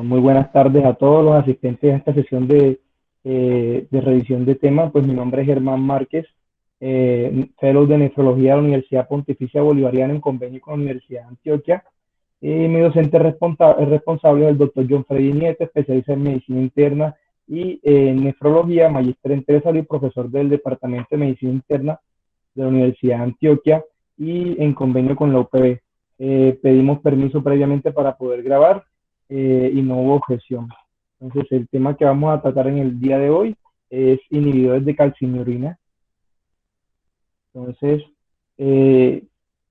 Muy buenas tardes a todos los asistentes a esta sesión de revisión de tema. Pues mi nombre es Germán Márquez, fellow de nefrología de la Universidad Pontificia Bolivariana en convenio con la Universidad de Antioquia. Y mi docente responsable es el doctor John Freddy Nieto, especialista en medicina interna y nefrología, magíster en salud y profesor del Departamento de Medicina Interna de la Universidad de Antioquia y en convenio con la UPB. Pedimos permiso previamente para poder grabar y no hubo objeción. Entonces, el tema que vamos a tratar en el día de hoy es inhibidores de calcineurina. Entonces,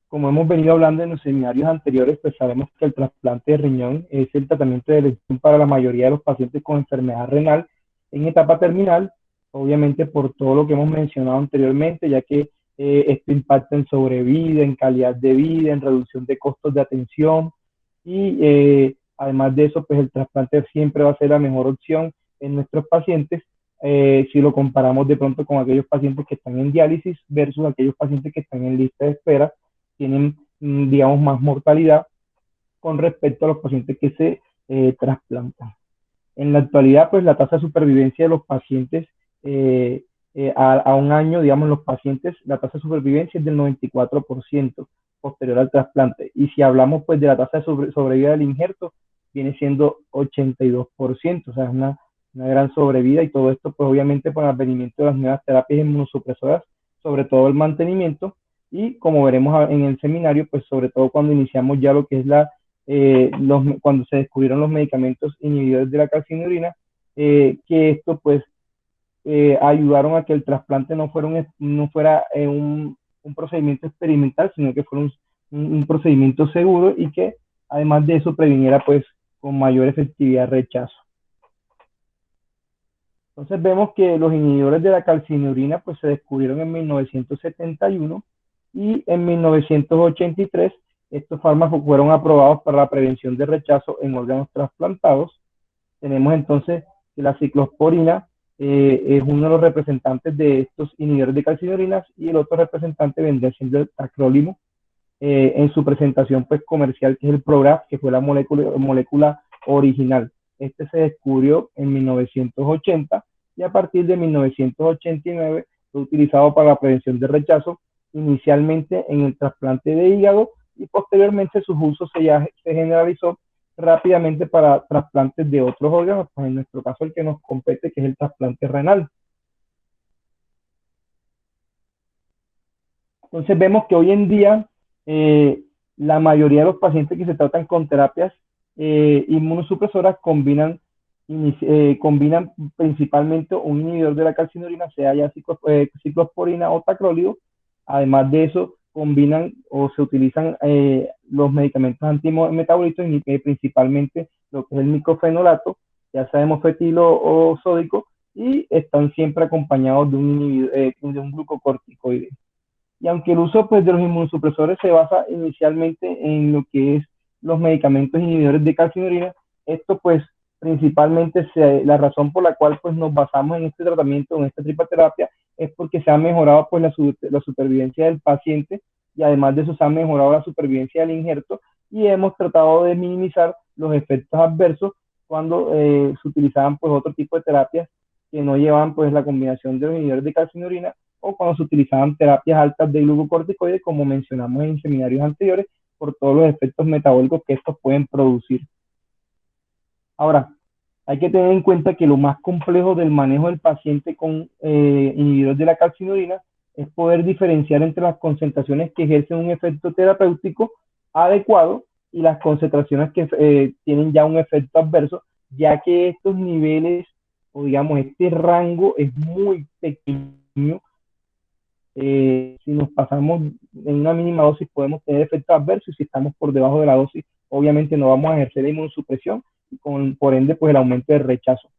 como hemos venido hablando en los seminarios anteriores, pues sabemos que el trasplante de riñón es el tratamiento de elección para la mayoría de los pacientes con enfermedad renal en etapa terminal, obviamente por todo lo que hemos mencionado anteriormente, ya que esto impacta en sobrevida, en calidad de vida, en reducción de costos de atención y además de eso, pues el trasplante siempre va a ser la mejor opción en nuestros pacientes si lo comparamos de pronto con aquellos pacientes que están en diálisis versus aquellos pacientes que están en lista de espera, tienen, digamos, más mortalidad con respecto a los pacientes que se trasplantan. En la actualidad, pues la tasa de supervivencia de los pacientes a un año, digamos, los pacientes, la tasa de supervivencia es del 94% posterior al trasplante. Y si hablamos, pues, de la tasa de sobrevida del injerto, viene siendo 82%, o sea, es una gran sobrevida y todo esto, pues, obviamente, por el advenimiento de las nuevas terapias inmunosupresoras, sobre todo el mantenimiento, y como veremos en el seminario, pues, sobre todo cuando iniciamos ya lo que es cuando se descubrieron los medicamentos inhibidores de la calcineurina, que esto pues ayudaron a que el trasplante no fuera un procedimiento experimental, sino que fuera un procedimiento seguro y que además de eso previniera pues con mayor efectividad rechazo. Entonces vemos que los inhibidores de la calcineurina pues se descubrieron en 1971 y en 1983 estos fármacos fueron aprobados para la prevención de rechazo en órganos trasplantados. Tenemos entonces que la ciclosporina es uno de los representantes de estos inhibidores de calcineurinas y el otro representante vendría siendo el tacrólimo en su presentación pues comercial, que es el Prograf, que fue la molécula original. Este se descubrió en 1980 y a partir de 1989 fue utilizado para la prevención de rechazo, inicialmente en el trasplante de hígado y posteriormente su uso se generalizó rápidamente para trasplantes de otros órganos, pues en nuestro caso el que nos compete, que es el trasplante renal. Entonces vemos que hoy en día la mayoría de los pacientes que se tratan con terapias inmunosupresoras combinan principalmente un inhibidor de la calcineurina, sea ya ciclosporina o tacrolido. Además de eso, combinan o se utilizan los medicamentos antimetabolitos, principalmente lo que es el micofenolato, ya sea mofetilo o sódico, y están siempre acompañados de un glucocorticoide. Y aunque el uso pues, de los inmunosupresores se basa inicialmente en lo que es los medicamentos inhibidores de calcineurina, esto pues principalmente la razón por la cual pues nos basamos en este tratamiento, en esta tripaterapia, es porque se ha mejorado pues la supervivencia del paciente y además de eso se ha mejorado la supervivencia del injerto y hemos tratado de minimizar los efectos adversos cuando se utilizaban pues otro tipo de terapias que no llevan pues la combinación de los inhibidores de calcineurina o cuando se utilizaban terapias altas de glucocorticoides, como mencionamos en seminarios anteriores, por todos los efectos metabólicos que estos pueden producir. Ahora, hay que tener en cuenta que lo más complejo del manejo del paciente con inhibidores de la calcineurina es poder diferenciar entre las concentraciones que ejercen un efecto terapéutico adecuado y las concentraciones que tienen ya un efecto adverso, ya que estos niveles, o digamos, este rango es muy pequeño. Si nos pasamos en una mínima dosis podemos tener efectos adversos y si estamos por debajo de la dosis obviamente no vamos a ejercer la inmunosupresión y por ende pues el aumento de rechazo.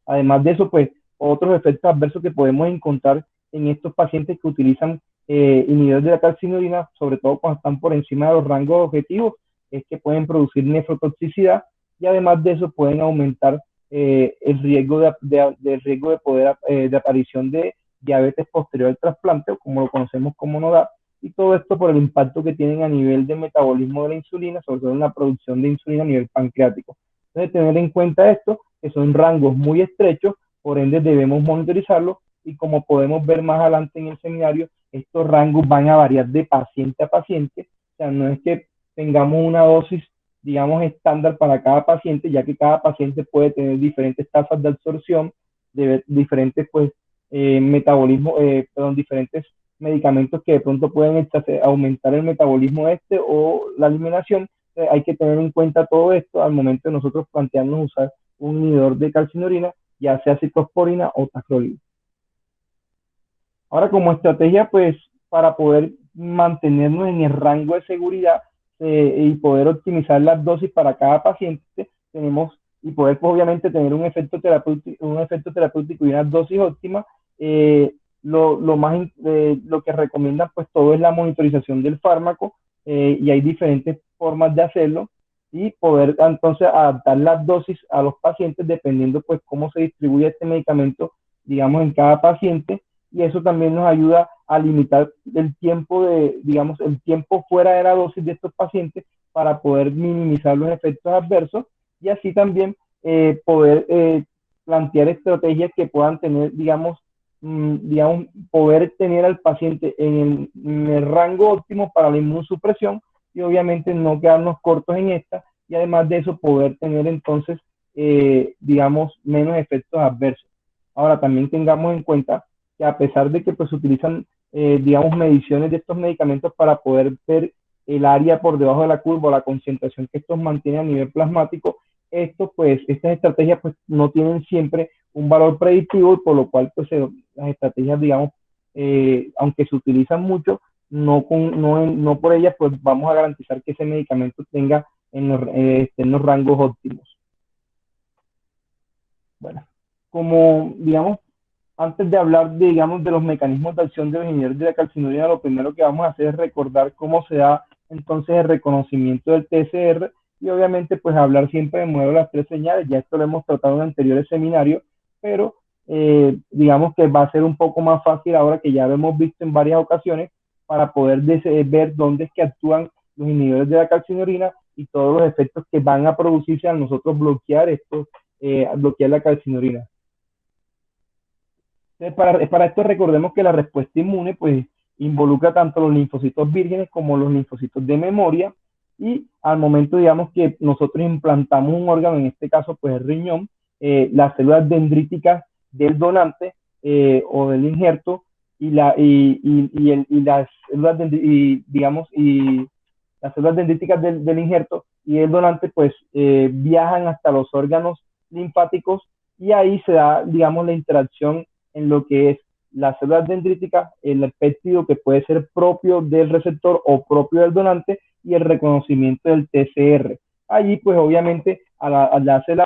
Además de eso pues otros efectos adversos que podemos encontrar en estos pacientes que utilizan inhibidores de la calcineurina, sobre todo cuando están por encima de los rangos objetivos, es que pueden producir nefrotoxicidad y además de eso pueden aumentar el riesgo de aparición de diabetes posterior al trasplante, o como lo conocemos como NODA, y todo esto por el impacto que tienen a nivel de metabolismo de la insulina, sobre todo en la producción de insulina a nivel pancreático. Entonces, tener en cuenta esto, que son rangos muy estrechos, por ende debemos monitorizarlos y como podemos ver más adelante en el seminario, estos rangos van a variar de paciente a paciente, o sea, no es que tengamos una dosis, digamos, estándar para cada paciente, ya que cada paciente puede tener diferentes tasas de absorción, de diferentes, pues, metabolismo, perdón, diferentes medicamentos que de pronto pueden aumentar el metabolismo o la eliminación. Hay que tener en cuenta todo esto al momento de nosotros plantearnos usar un inhibidor de calcinorina, ya sea ciclosporina o tacrolimus. Ahora, como estrategia, pues, para poder mantenernos en el rango de seguridad y poder optimizar las dosis para cada paciente, tenemos, y poder, pues, obviamente, tener un efecto terapéutico y una dosis óptima, lo que recomiendan, pues, todo es la monitorización del fármaco, y hay diferentes formas de hacerlo, y poder, entonces, adaptar las dosis a los pacientes dependiendo, pues, cómo se distribuye este medicamento, digamos, en cada paciente, y eso también nos ayuda a limitar el tiempo digamos, el tiempo fuera de la dosis de estos pacientes para poder minimizar los efectos adversos y así también poder plantear estrategias que puedan tener, digamos, poder tener al paciente en el rango óptimo para la inmunosupresión y obviamente no quedarnos cortos en esta y además de eso poder tener entonces, digamos, menos efectos adversos. Ahora también tengamos en cuenta que a pesar de que pues utilizan, digamos, mediciones de estos medicamentos para poder ver el área por debajo de la curva o la concentración que estos mantienen a nivel plasmático, estas estrategias pues no tienen siempre un valor predictivo y por lo cual pues las estrategias, digamos, aunque se utilizan mucho, no por ellas pues vamos a garantizar que ese medicamento tenga en los rangos óptimos. Bueno, como digamos, antes de hablar, digamos, de los mecanismos de acción de los inhibidores de la calcinuria, lo primero que vamos a hacer es recordar cómo se da entonces el reconocimiento del TSR y obviamente pues hablar siempre de modelo de las tres señales, ya esto lo hemos tratado en anteriores seminarios, pero digamos que va a ser un poco más fácil ahora que ya lo hemos visto en varias ocasiones para poder ver dónde es que actúan los inhibidores de la calcinuria y todos los efectos que van a producirse al nosotros bloquear la calcinuria. Para esto recordemos que la respuesta inmune pues involucra tanto los linfocitos vírgenes como los linfocitos de memoria y al momento digamos que nosotros implantamos un órgano, en este caso pues el riñón, las células dendríticas del donante o del injerto y las células las células dendríticas del injerto y el donante pues viajan hasta los órganos linfáticos y ahí se da digamos la interacción en lo que es las células dendríticas, el péptido que puede ser propio del receptor o propio del donante y el reconocimiento del TCR. Allí, pues obviamente, al hacer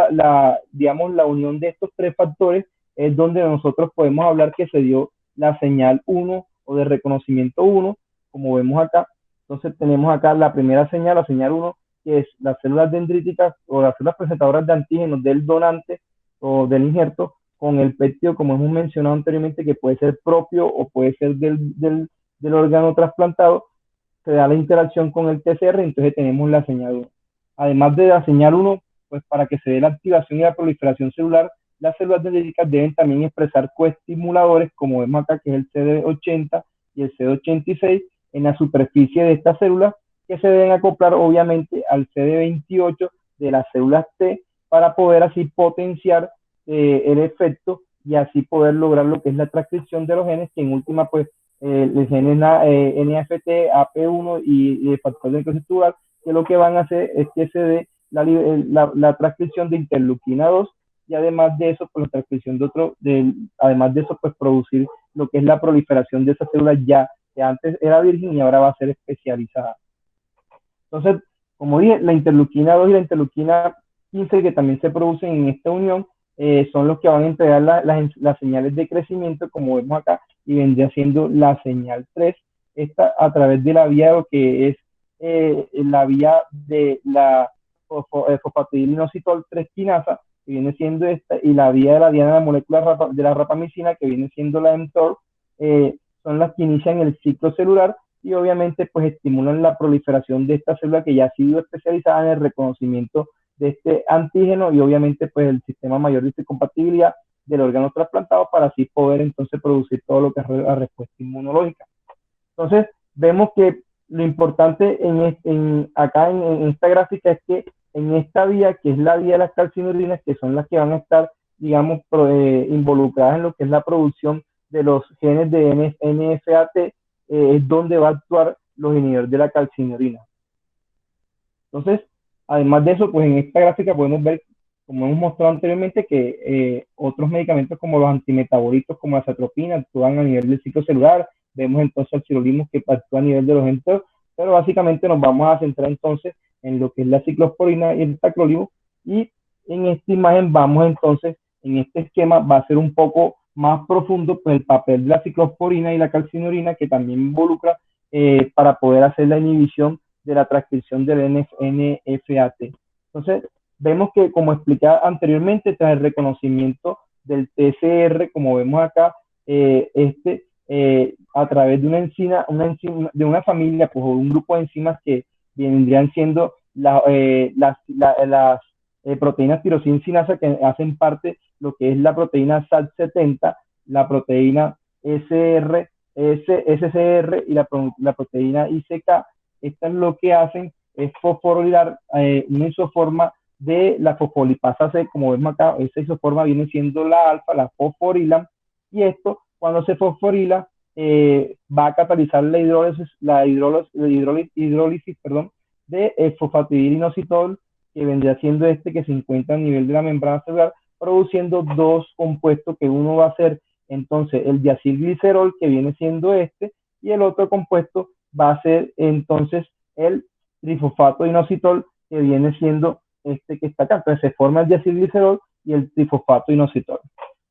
digamos, la unión de estos tres factores, es donde nosotros podemos hablar que se dio la señal 1 o de reconocimiento 1, como vemos acá. Entonces tenemos acá la primera señal, la señal 1, que es las células dendríticas o las células presentadoras de antígenos del donante o del injerto, con el péptido, como hemos mencionado anteriormente, que puede ser propio o puede ser del órgano trasplantado, se da la interacción con el TCR, entonces tenemos la señal 1. Además de la señal 1, pues para que se dé la activación y la proliferación celular, las células dendríticas deben también expresar coestimuladores, como vemos acá, que es el CD80 y el CD86, en la superficie de estas células, que se deben acoplar obviamente al CD28 de las células T para poder así potenciar el efecto y así poder lograr lo que es la transcripción de los genes, que en última, pues, el gen NAFT, AP1 y el factor de necrosis tubular, que lo que van a hacer es que se dé la transcripción de interleuquina 2 y además de eso, pues la transcripción además de eso, pues producir lo que es la proliferación de esas células ya que antes era virgen y ahora va a ser especializada. Entonces, como dije, la interleuquina 2 y la interleuquina 15 que también se producen en esta unión son los que van a entregar las señales de crecimiento, como vemos acá, y vendría siendo la señal 3, esta a través de la vía de lo que es la vía de la fosfatidilinositol 3 quinasa, que viene siendo esta, y la vía de la diana de la molécula de la rapamicina, que viene siendo la mTOR, son las que inician el ciclo celular y obviamente pues estimulan la proliferación de esta célula que ya ha sido especializada en el reconocimiento de este antígeno y obviamente pues el sistema mayor de histocompatibilidad del órgano trasplantado para así poder entonces producir todo lo que es la respuesta inmunológica. Entonces, vemos que lo importante acá en esta gráfica es que en esta vía, que es la vía de las calcinurinas, que son las que van a estar, digamos, involucradas en lo que es la producción de los genes de NFAT, es donde va a actuar los inhibidores de la calcinurina. Entonces, además de eso, pues en esta gráfica podemos ver, como hemos mostrado anteriormente, que otros medicamentos como los antimetabolitos, como la atropina, actúan a nivel del ciclo celular. Vemos entonces el sirolimus que actúa a nivel de los enteros, pero básicamente nos vamos a centrar entonces en lo que es la ciclosporina y el tacrolimus. Y en esta imagen vamos entonces, en este esquema va a ser un poco más profundo pues el papel de la ciclosporina y la calcinurina, que también involucra para poder hacer la inhibición de la transcripción del NFAT. Entonces, vemos que, como expliqué anteriormente, tras el reconocimiento del TCR, como vemos acá, a través de de una familia, pues, o un grupo de enzimas que vendrían siendo las proteínas tirosina sinasa, que hacen parte lo que es la proteína SAT70, la proteína SCR y la proteína ICK. Estas lo que hacen es fosforilar una isoforma de la fosfolipasa C, como vemos acá, esa isoforma viene siendo la alfa, la fosforilan, y esto, cuando se fosforila, va a catalizar la hidrólisis de fosfatidilinositol, que vendría siendo este que se encuentra a nivel de la membrana celular, produciendo dos compuestos, que uno va a ser entonces el diacilglicerol, que viene siendo este, y el otro compuesto va a ser entonces el trifosfato inositol, que viene siendo este que está acá. Entonces se forma el diacilglicerol y el trifosfato inositol.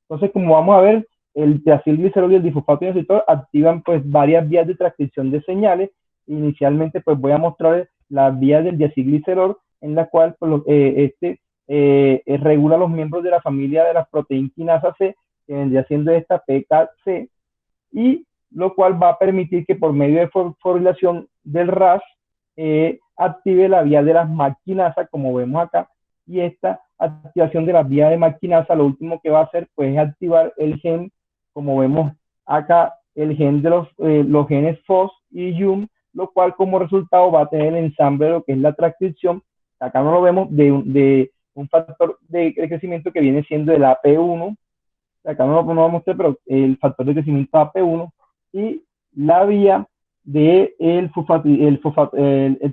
Entonces, como vamos a ver, el diacilglicerol y el trifosfato inositol activan pues varias vías de transcripción de señales. Inicialmente pues voy a mostrarles las vías del diacilglicerol, en la cual pues, regula los miembros de la familia de las proteínas quinasa C, que vendría siendo esta PKC, y lo cual va a permitir que por medio de fosforilación del RAS active la vía de las maquinasas, como vemos acá, y esta activación de la vía de maquinasa lo último que va a hacer pues es activar el gen, como vemos acá, el gen de los genes FOS y YUM, lo cual como resultado va a tener el ensamble de lo que es la transcripción. Acá no lo vemos de un factor de crecimiento que viene siendo el AP1, acá no lo vamos a mostrar, pero el factor de crecimiento AP1 y la vía del el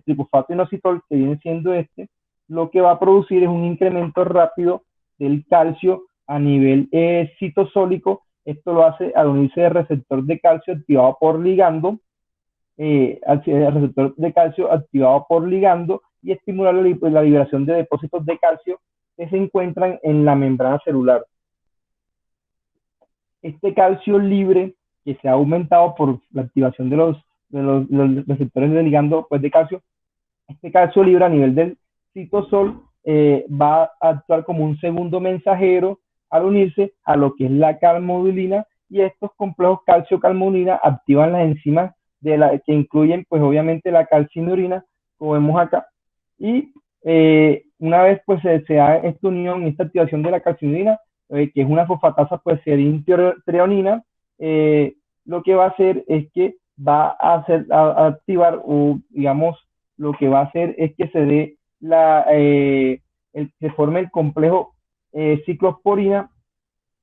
trifosfato inositol, que viene siendo este, lo que va a producir es un incremento rápido del calcio a nivel citosólico. Esto lo hace al unirse al receptor de calcio activado por ligando, al receptor de calcio activado por ligando, y estimular la liberación de depósitos de calcio que se encuentran en la membrana celular. Este calcio libre que se ha aumentado por la activación de los receptores de ligando pues, de calcio, este calcio libre a nivel del citosol va a actuar como un segundo mensajero al unirse a lo que es la calmodulina, y estos complejos calcio-calmodulina activan las enzimas que incluyen pues obviamente la calcinurina, como vemos acá, y una vez pues se da esta unión, esta activación de la calcinurina, que es una fosfatasa pues sedintreonina, lo que va a hacer es que va a activar, o digamos, lo que va a hacer es que se dé se forme el complejo ciclosporina,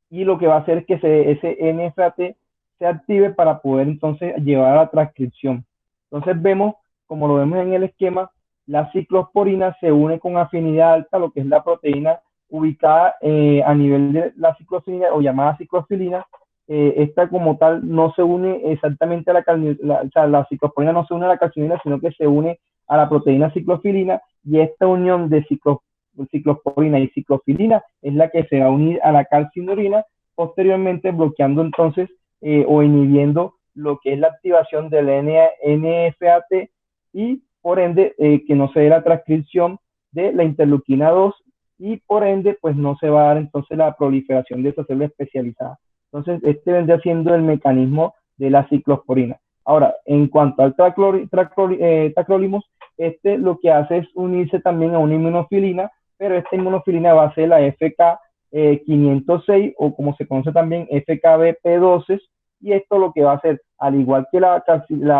y lo que va a hacer es que ese NFAT se active para poder entonces llevar a la transcripción. Entonces vemos, como lo vemos en el esquema, la ciclosporina se une con afinidad alta a lo que es la proteína ubicada a nivel de la ciclofilina o llamada ciclofilina. Esta como tal no se une exactamente a la ciclosporina no se une a la calcinurina, sino que se une a la proteína ciclofilina, y esta unión de ciclosporina y ciclofilina es la que se va a unir a la calcinurina, posteriormente bloqueando entonces o inhibiendo lo que es la activación del NFAT, y por ende que no se dé la transcripción de la interleuquina 2, y por ende pues no se va a dar entonces la proliferación de esa célula especializada. Entonces este vendría siendo el mecanismo de la ciclosporina. Ahora, en cuanto al tacrolimus, este lo que hace es unirse también a una inmunofilina, pero esta inmunofilina va a ser la FK506 o como se conoce también FKBP12, y esto lo que va a hacer, al igual que la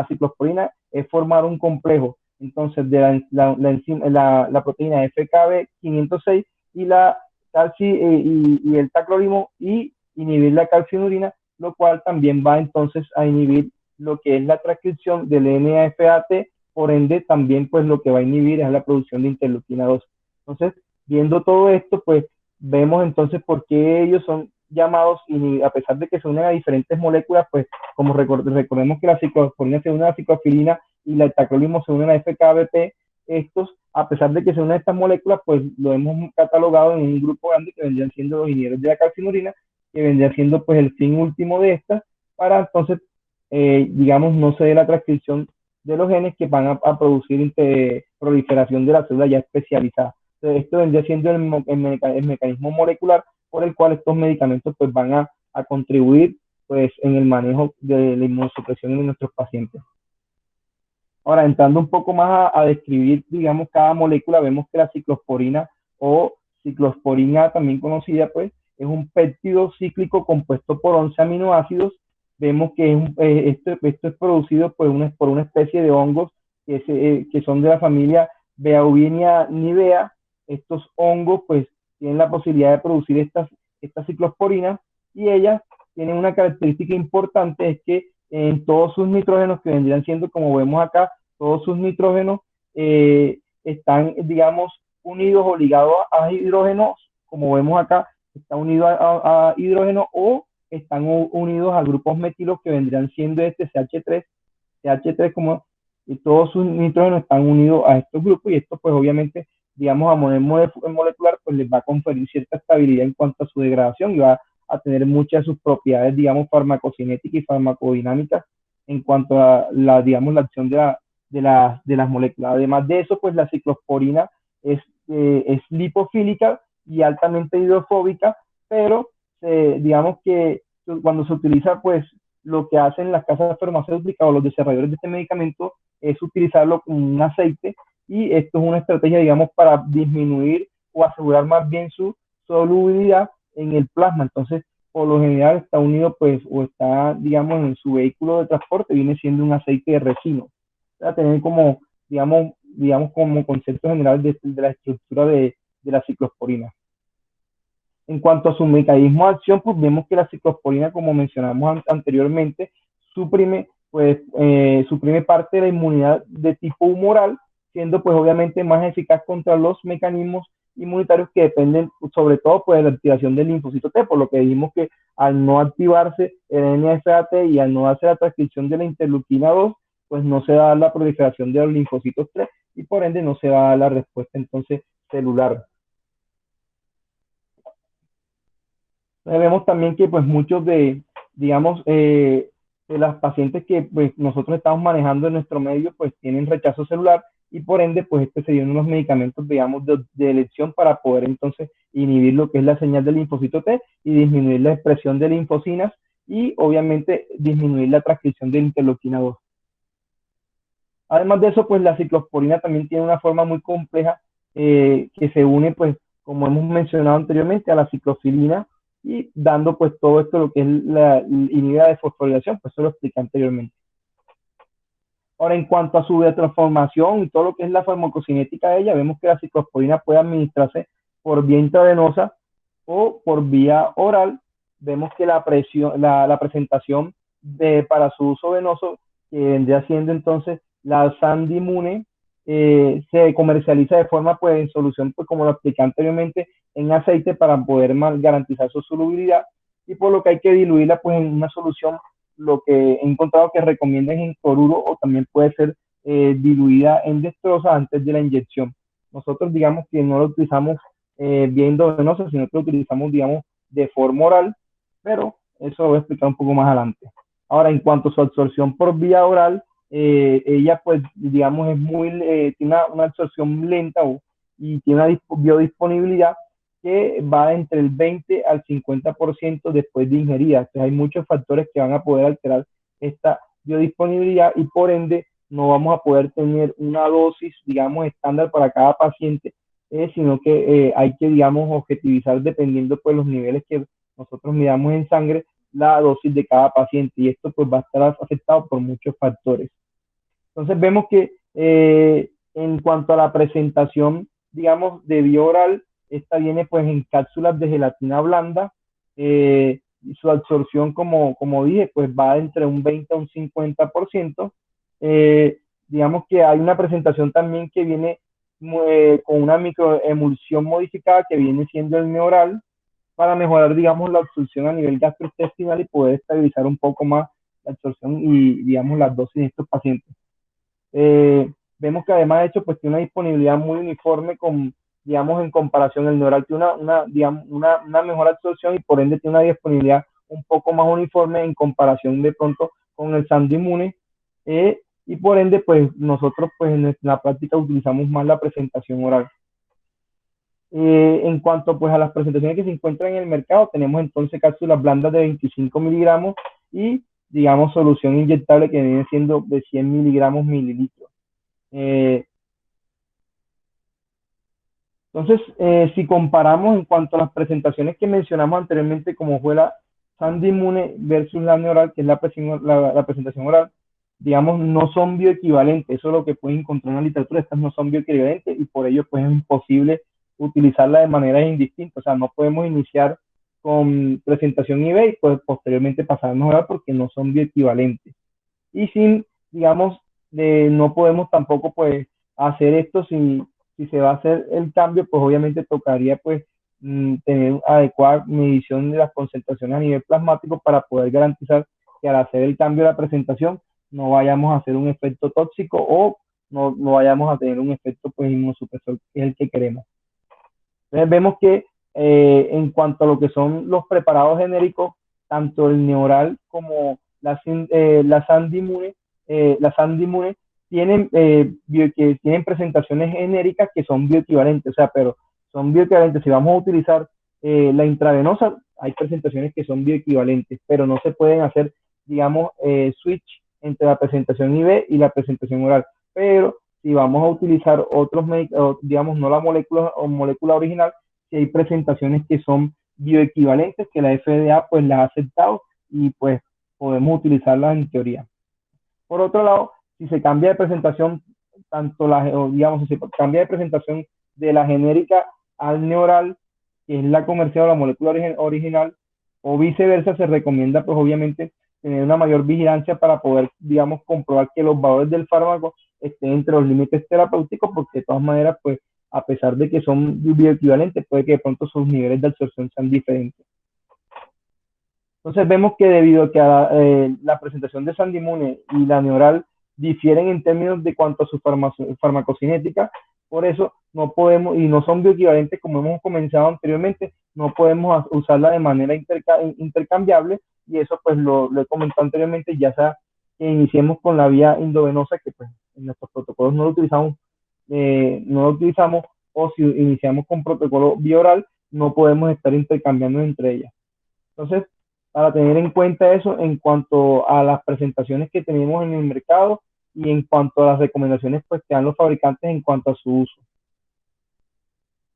ciclosporina, es formar un complejo entonces de la proteína FKB506 y la y el tacrolimus y inhibir la calcinurina, lo cual también va entonces a inhibir lo que es la transcripción del NAFAT, por ende también pues lo que va a inhibir es la producción de interleuquina 2. Entonces, viendo todo esto, pues vemos entonces por qué ellos son llamados, y a pesar de que se unen a diferentes moléculas, pues como recordemos que la ciclosporina se une a la ciclofilina y la tacrolimus se une a la FKBP, estos, a pesar de que se unen estas moléculas, pues lo hemos catalogado en un grupo grande que vendrían siendo los inhibidores de la calcinurina, que vendría siendo pues el fin último de estas, para entonces, digamos, no se dé la transcripción de los genes que van a producir proliferación de la célula ya especializada. Entonces, esto vendría siendo el mecanismo molecular por el cual estos medicamentos pues van a contribuir pues en el manejo de la inmunosupresión en nuestros pacientes. Ahora, entrando un poco más a describir, digamos, cada molécula, vemos que la ciclosporina o ciclosporina, también conocida, pues, es un péptido cíclico compuesto por 11 aminoácidos. Vemos que esto es producido por una especie de hongos que son de la familia Beauvinia nivea. Estos hongos, pues, tienen la posibilidad de producir estas ciclosporinas, y ellas tienen una característica importante, es que en todos sus nitrógenos, que vendrían siendo, como vemos acá, todos sus nitrógenos están, digamos, unidos o ligados a hidrógenos, como vemos acá, están unidos a hidrógeno, o están unidos a grupos metilos que vendrían siendo CH3 como, y todos sus nitrógenos están unidos a estos grupos, y esto pues obviamente, digamos, a modelo molecular, pues les va a conferir cierta estabilidad en cuanto a su degradación, y va a tener muchas de sus propiedades, digamos, farmacocinéticas y farmacodinámicas en cuanto a digamos, la acción de las moléculas. Además de eso, pues la ciclosporina es lipofílica y altamente hidrofóbica, pero digamos que cuando se utiliza, pues lo que hacen las casas farmacéuticas o los desarrolladores de este medicamento es utilizarlo como un aceite, y esto es una estrategia, digamos, para disminuir o asegurar más bien su solubilidad en el plasma. Entonces, por lo general está unido, pues, o está, digamos, en su vehículo de transporte, viene siendo un aceite de resino. Para tener como, digamos como concepto general de la estructura de la ciclosporina. En cuanto a su mecanismo de acción, pues vemos que la ciclosporina, como mencionamos anteriormente, suprime parte de la inmunidad de tipo humoral, siendo pues obviamente más eficaz contra los mecanismos inmunitarios que dependen sobre todo pues de la activación del linfocito T, por lo que dijimos que al no activarse el NFAT y al no hacer la transcripción de la interleuquina 2, pues no se da la proliferación de los linfocitos T, y por ende no se va a dar la respuesta entonces celular. Vemos también que pues muchos digamos, de las pacientes que pues nosotros estamos manejando en nuestro medio, pues tienen rechazo celular, y por ende pues este sería uno de los medicamentos, digamos, de elección para poder entonces inhibir lo que es la señal del linfocito T y disminuir la expresión de linfocinas, y obviamente disminuir la transcripción de interleuquina 2. Además de eso, pues la ciclosporina también tiene una forma muy compleja que se une, pues, como hemos mencionado anteriormente, a la ciclofilina, y dando pues todo esto lo que es la inhibida de fosforilación, pues eso lo expliqué anteriormente. Ahora, en cuanto a su transformación y todo lo que es la farmacocinética de ella, vemos que la ciclosporina puede administrarse por vía intravenosa o por vía oral. Vemos que la presentación para su uso venoso, que vendría siendo entonces la Sandimune, se comercializa de forma, pues, en solución, pues, como lo expliqué anteriormente, en aceite para poder garantizar su solubilidad, y por lo que hay que diluirla, pues, en una solución, lo que he encontrado que recomiendan en cloruro, o también puede ser diluida en dextrosa antes de la inyección. Nosotros, digamos, que no lo utilizamos vía endovenosa, sino que lo utilizamos, digamos, de forma oral, pero eso lo voy a explicar un poco más adelante. Ahora, en cuanto a su absorción por vía oral, ella pues digamos es tiene una absorción lenta, y tiene una biodisponibilidad que va entre el 20 al 50% después de ingerida. Entonces hay muchos factores que van a poder alterar esta biodisponibilidad, y por ende no vamos a poder tener una dosis, digamos, estándar para cada paciente, sino que hay que, digamos, objetivizar dependiendo pues los niveles que nosotros midamos en sangre, la dosis de cada paciente y esto pues va a estar afectado por muchos factores. Entonces vemos que en cuanto a la presentación, digamos, de vía oral, esta viene pues en cápsulas de gelatina blanda. Y su absorción, como dije, pues va entre un 20 a un 50%. Eh, digamos que hay una presentación también que viene con una microemulsión modificada que viene siendo el neoral para mejorar, digamos, la absorción a nivel gastrointestinal y poder estabilizar un poco más la absorción y, digamos, las dosis de estos pacientes. Vemos que además de hecho pues tiene una disponibilidad muy uniforme con, digamos, en comparación el neural tiene digamos, una mejor absorción y por ende tiene una disponibilidad un poco más uniforme en comparación de pronto con el Sandimune y por ende pues nosotros pues en la práctica utilizamos más la presentación oral. En cuanto pues a las presentaciones que se encuentran en el mercado, tenemos entonces cápsulas blandas de 25 miligramos y digamos solución inyectable que viene siendo de 100 miligramos mililitros. Eh, si comparamos en cuanto a las presentaciones que mencionamos anteriormente, como fue la Sandimune versus la neural, que es la presentación oral, digamos, no son bioequivalentes. Eso es lo que pueden encontrar en la literatura. Estas no son bioequivalentes y por ello pues es imposible utilizarla de manera indistinta. O sea, no podemos iniciar con presentación IV y pues posteriormente pasarnos a oral porque no son bioequivalentes. Y sin, digamos, no podemos tampoco pues hacer esto si se va a hacer el cambio, pues obviamente tocaría pues tener adecuada medición de las concentraciones a nivel plasmático para poder garantizar que al hacer el cambio de la presentación no vayamos a hacer un efecto tóxico o no vayamos a tener un efecto pues inmunosupresor que es el que queremos. Entonces vemos que en cuanto a lo que son los preparados genéricos, tanto el Neural como la Sandimune, tienen, que tienen presentaciones genéricas que son bioequivalentes, o sea, pero son bioequivalentes. Si vamos a utilizar la intravenosa, hay presentaciones que son bioequivalentes, pero no se pueden hacer, digamos, switch entre la presentación IV y la presentación oral. Pero si vamos a utilizar otros, digamos, no la molécula o molécula original, si hay presentaciones que son bioequivalentes, que la FDA pues las ha aceptado y pues podemos utilizarlas en teoría. Por otro lado, si se cambia de presentación, tanto digamos, si se cambia de presentación de la genérica al neural, que es la comercial o la molécula original, o viceversa, se recomienda pues obviamente tener una mayor vigilancia para poder, digamos, comprobar que los valores del fármaco estén entre los límites terapéuticos, porque de todas maneras, pues, a pesar de que son bioequivalentes, puede que de pronto sus niveles de absorción sean diferentes. Entonces vemos que debido a que la presentación de Sandimune y la neural difieren en términos de cuanto a su farmacocinética, por eso no podemos, y no son bioequivalentes como hemos comenzado anteriormente, no podemos usarla de manera intercambiable y eso pues lo he comentado anteriormente, ya sea que iniciemos con la vía endovenosa, que pues en nuestros protocolos no lo utilizamos, o si iniciamos con protocolo vía oral, no podemos estar intercambiando entre ellas. Entonces, para tener en cuenta eso en cuanto a las presentaciones que tenemos en el mercado y en cuanto a las recomendaciones pues, que dan los fabricantes en cuanto a su uso.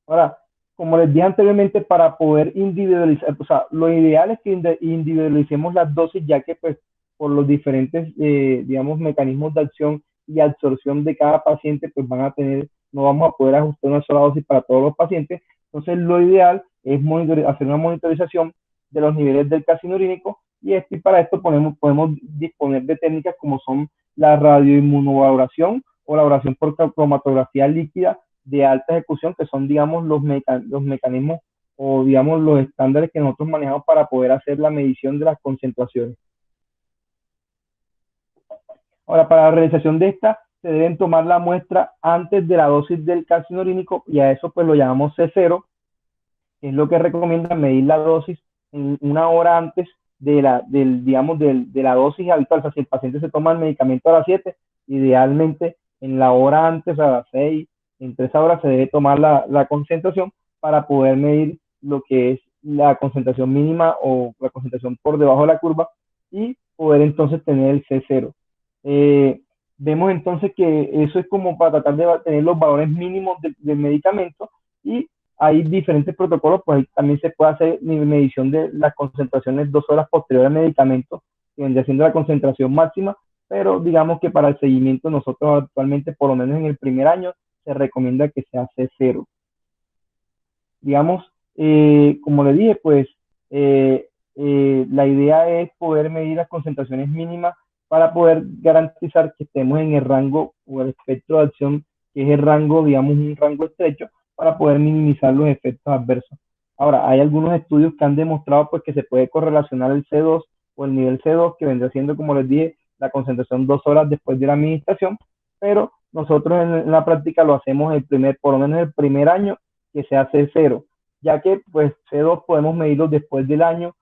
Ahora, como les dije anteriormente, para poder individualizar, o sea, lo ideal es que individualicemos las dosis, ya que pues por los diferentes, digamos, mecanismos de acción y absorción de cada paciente, pues van a tener, no vamos a poder ajustar una sola dosis para todos los pacientes. Entonces, lo ideal es hacer una monitorización de los niveles del calcinurínico y para esto podemos disponer de técnicas como son la radioinmunovaloración o la valoración por cromatografía líquida de alta ejecución, que son, digamos, los mecanismos o, digamos, los estándares que nosotros manejamos para poder hacer la medición de las concentraciones. Ahora, para la realización de esta, se deben tomar la muestra antes de la dosis del calcinurínico y a eso pues lo llamamos C0, que es lo que recomienda medir la dosis en una hora antes de la dosis habitual. O sea, si el paciente se toma el medicamento a las 7, idealmente en la hora antes, a las 6, entre esa hora se debe tomar la concentración para poder medir lo que es la concentración mínima o la concentración por debajo de la curva y poder entonces tener el C0. Vemos entonces que eso es como para tratar de tener los valores mínimos del medicamento y hay diferentes protocolos, pues ahí también se puede hacer medición de las concentraciones 2 horas posteriores al medicamento, que vendría siendo la concentración máxima, pero digamos que para el seguimiento nosotros actualmente, por lo menos en el primer año, se recomienda que sea C0. Digamos, como le dije, pues la idea es poder medir las concentraciones mínimas para poder garantizar que estemos en el rango o el espectro de acción, que es el rango, digamos, un rango estrecho, para poder minimizar los efectos adversos. Ahora, hay algunos estudios que han demostrado pues, que se puede correlacionar el C2 o el nivel C2, que vendría siendo, como les dije, la concentración 2 horas después de la administración, pero nosotros en la práctica lo hacemos por lo menos el primer año, que sea C0, ya que pues C2 podemos medirlo después del año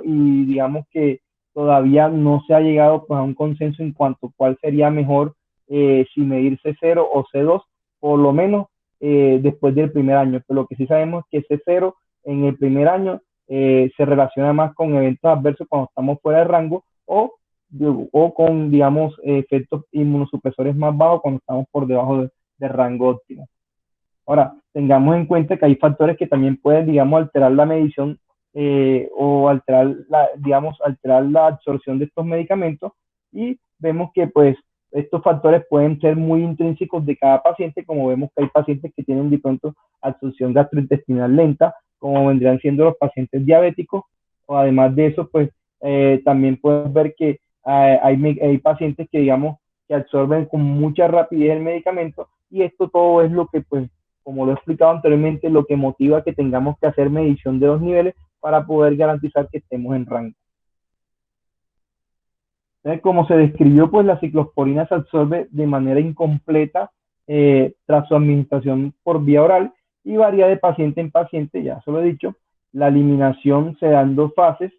y digamos que todavía no se ha llegado pues, a un consenso en cuanto a cuál sería mejor, si medir C0 o C2, por lo menos después del primer año. Pero lo que sí sabemos es que C0 en el primer año se relaciona más con eventos adversos cuando estamos fuera de rango o con, digamos, efectos inmunosupresores más bajos cuando estamos por debajo de rango óptimo. Ahora, tengamos en cuenta que hay factores que también pueden, digamos, alterar la medición, o alterar la absorción de estos medicamentos, y vemos que pues estos factores pueden ser muy intrínsecos de cada paciente, como vemos que hay pacientes que tienen de pronto absorción gastrointestinal lenta, como vendrían siendo los pacientes diabéticos, o además de eso, pues también pueden ver que hay pacientes que, digamos, que absorben con mucha rapidez el medicamento, y esto todo es lo que pues, como lo he explicado anteriormente, lo que motiva que tengamos que hacer medición de los niveles para poder garantizar que estemos en rango. Entonces, como se describió, pues la ciclosporina se absorbe de manera incompleta tras su administración por vía oral y varía de paciente en paciente, ya se lo he dicho. La eliminación se da en 2 fases.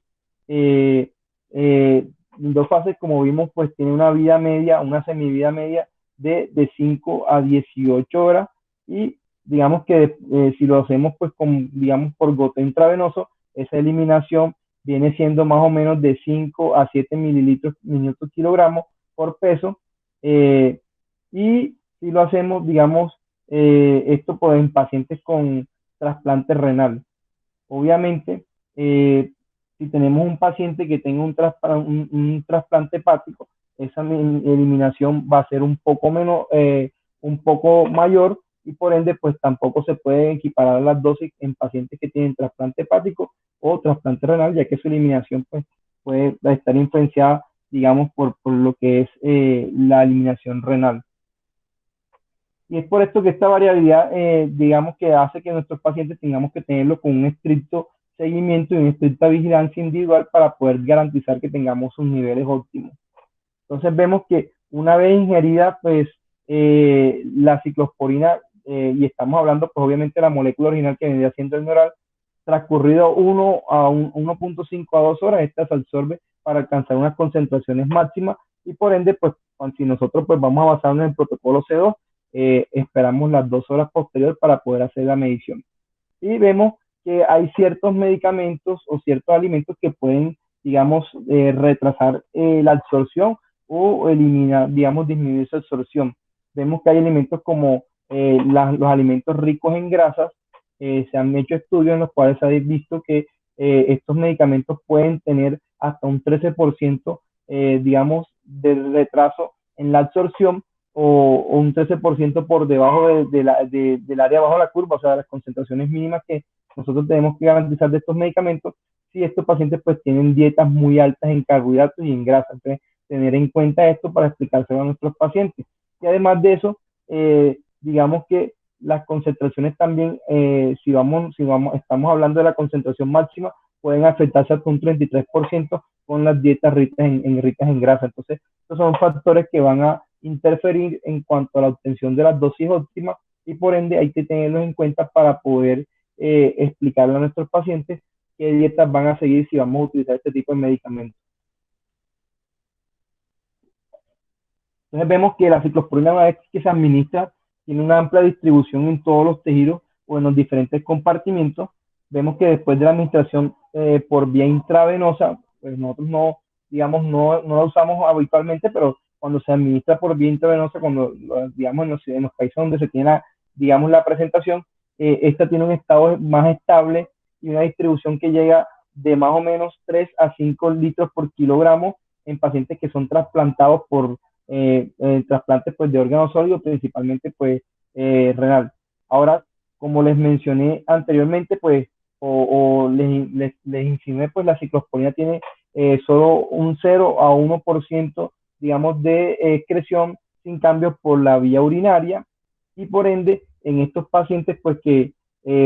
Eh, en 2 fases, como vimos, pues tiene una vida media, una semivida media de 5 a 18 horas, y digamos que si lo hacemos pues digamos por goteo intravenoso, esa eliminación viene siendo más o menos de 5 a 7 mililitros minuto kilogramos por peso, y si lo hacemos, digamos, esto pues en pacientes con trasplante renal. Obviamente, si tenemos un paciente que tenga un trasplante hepático, esa eliminación va a ser un poco menos, un poco mayor, y por ende, pues tampoco se puede equiparar las dosis en pacientes que tienen trasplante hepático o trasplante renal, ya que su eliminación pues, puede estar influenciada, digamos, por lo que es la eliminación renal. Y es por esto que esta variabilidad, digamos, que hace que nuestros pacientes tengamos que tenerlo con un estricto seguimiento y una estricta vigilancia individual para poder garantizar que tengamos sus niveles óptimos. Entonces vemos que una vez ingerida, pues, la ciclosporina, y estamos hablando, pues, obviamente, de la molécula original que vendría siendo el oral, transcurrido 1.5 a 2 horas, esta se absorbe para alcanzar unas concentraciones máximas, y por ende, pues, si nosotros pues vamos a basarnos en el protocolo C2, esperamos las 2 horas posteriores para poder hacer la medición. Y vemos que hay ciertos medicamentos o ciertos alimentos que pueden, digamos, retrasar la absorción o eliminar, digamos, disminuir su absorción. Vemos que hay alimentos como los alimentos ricos en grasas. Se han hecho estudios en los cuales se ha visto que estos medicamentos pueden tener hasta un 13%, digamos, de retraso en la absorción, o un 13% por debajo del área bajo la curva, o sea, las concentraciones mínimas que nosotros tenemos que garantizar de estos medicamentos, si estos pacientes pues tienen dietas muy altas en carbohidratos y en grasa. Entonces, tener en cuenta esto para explicárselo a nuestros pacientes. Y además de eso, digamos que las concentraciones también, estamos hablando de la concentración máxima, pueden afectarse hasta un 33% con las dietas ricas en grasa. Entonces, estos son factores que van a interferir en cuanto a la obtención de las dosis óptimas, y por ende hay que tenerlos en cuenta para poder explicarle a nuestros pacientes qué dietas van a seguir si vamos a utilizar este tipo de medicamentos. Entonces vemos que la ciclosporina, una vez que se administra, tiene una amplia distribución en todos los tejidos o en los diferentes compartimentos. Vemos que después de la administración por vía intravenosa, pues nosotros no, digamos, no la usamos habitualmente, pero cuando se administra por vía intravenosa, cuando, digamos, en los países donde se tiene, digamos, la presentación, esta tiene un estado más estable y una distribución que llega de más o menos 3 a 5 litros por kilogramo en pacientes que son trasplantados por trasplantes pues, de órganos sólidos, principalmente pues, renal. Ahora, como les mencioné anteriormente, pues, les insinué, pues la ciclosporina tiene solo un 0 a 1%, digamos, de excreción sin cambios por la vía urinaria y por ende, en estos pacientes, pues que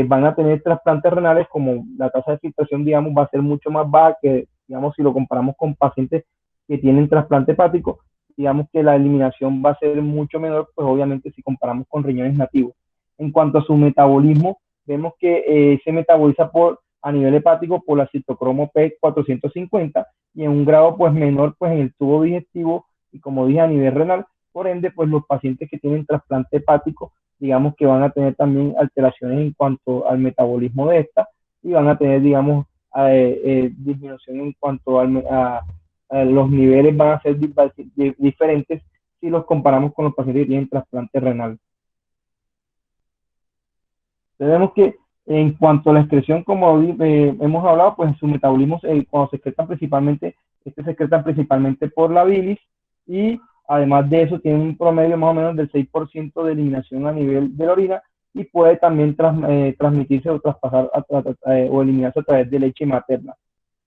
van a tener trasplantes renales, como la tasa de filtración, digamos, va a ser mucho más baja que, digamos, si lo comparamos con pacientes que tienen trasplante hepático, digamos que la eliminación va a ser mucho menor, pues obviamente si comparamos con riñones nativos. En cuanto a su metabolismo, vemos que se metaboliza a nivel hepático por la citocromo P450 y en un grado pues menor pues en el tubo digestivo y como dije a nivel renal. Por ende, pues los pacientes que tienen trasplante hepático, digamos que van a tener también alteraciones en cuanto al metabolismo de esta y van a tener, digamos, disminución en cuanto a los niveles van a ser diferentes si los comparamos con los pacientes que tienen trasplante renal. Tenemos que en cuanto a la excreción, como hemos hablado, pues su metabolismo, cuando se excretan principalmente, se excretan principalmente por la bilis y además de eso tiene un promedio más o menos del 6% de eliminación a nivel de la orina y puede también transmitirse o traspasar o eliminarse a través de leche materna.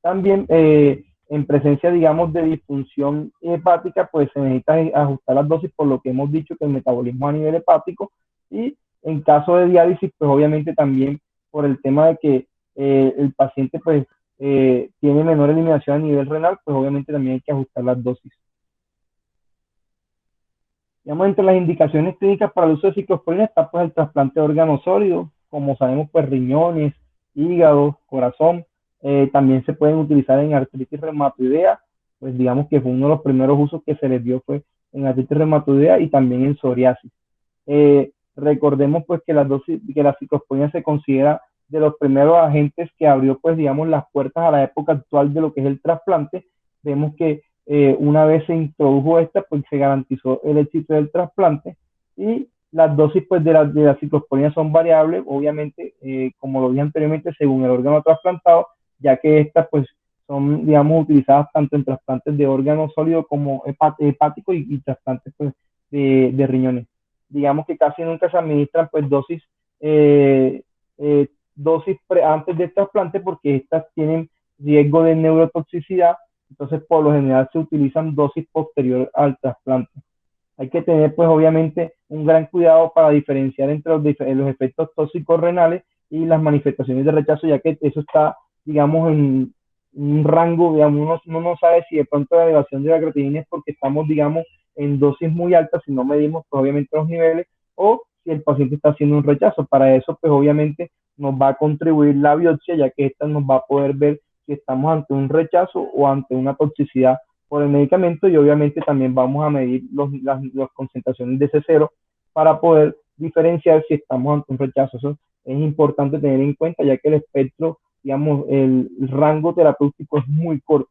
También en presencia, digamos, de disfunción hepática, pues se necesita ajustar las dosis por lo que hemos dicho que el metabolismo a nivel hepático y en caso de diálisis, pues obviamente también por el tema de que el paciente pues tiene menor eliminación a nivel renal, pues obviamente también hay que ajustar las dosis. Digamos, entre las indicaciones clínicas para el uso de ciclosporina está pues el trasplante de órganos sólidos, como sabemos pues riñones, hígado, corazón, también se pueden utilizar en artritis reumatoidea, pues digamos que fue uno de los primeros usos que se les dio fue en artritis reumatoidea y también en psoriasis. Recordemos pues que que la ciclosporina se considera de los primeros agentes que abrió pues digamos las puertas a la época actual de lo que es el trasplante. Vemos que una vez se introdujo esta, pues se garantizó el éxito del trasplante y las dosis pues de la ciclosporina son variables, obviamente, como lo dije anteriormente, según el órgano trasplantado, ya que estas pues son, digamos, utilizadas tanto en trasplantes de órganos sólidos como hepáticos y trasplantes pues, de riñones. Digamos que casi nunca se administran pues eh, dosis antes del trasplante porque estas tienen riesgo de neurotoxicidad, entonces por lo general se utilizan dosis posterior al trasplante. Hay que tener pues obviamente un gran cuidado para diferenciar entre los efectos tóxicos renales y las manifestaciones de rechazo, ya que eso está, digamos, en un rango, digamos, uno no sabe si de pronto la elevación de la creatinina es porque estamos, digamos, en dosis muy altas, si no medimos pues, obviamente los niveles, o si el paciente está haciendo un rechazo. Para eso, pues obviamente nos va a contribuir la biopsia, ya que esta nos va a poder ver si estamos ante un rechazo o ante una toxicidad por el medicamento y obviamente también vamos a medir las concentraciones de C0 para poder diferenciar si estamos ante un rechazo. Eso es importante tener en cuenta ya que el espectro, digamos, el rango terapéutico es muy corto.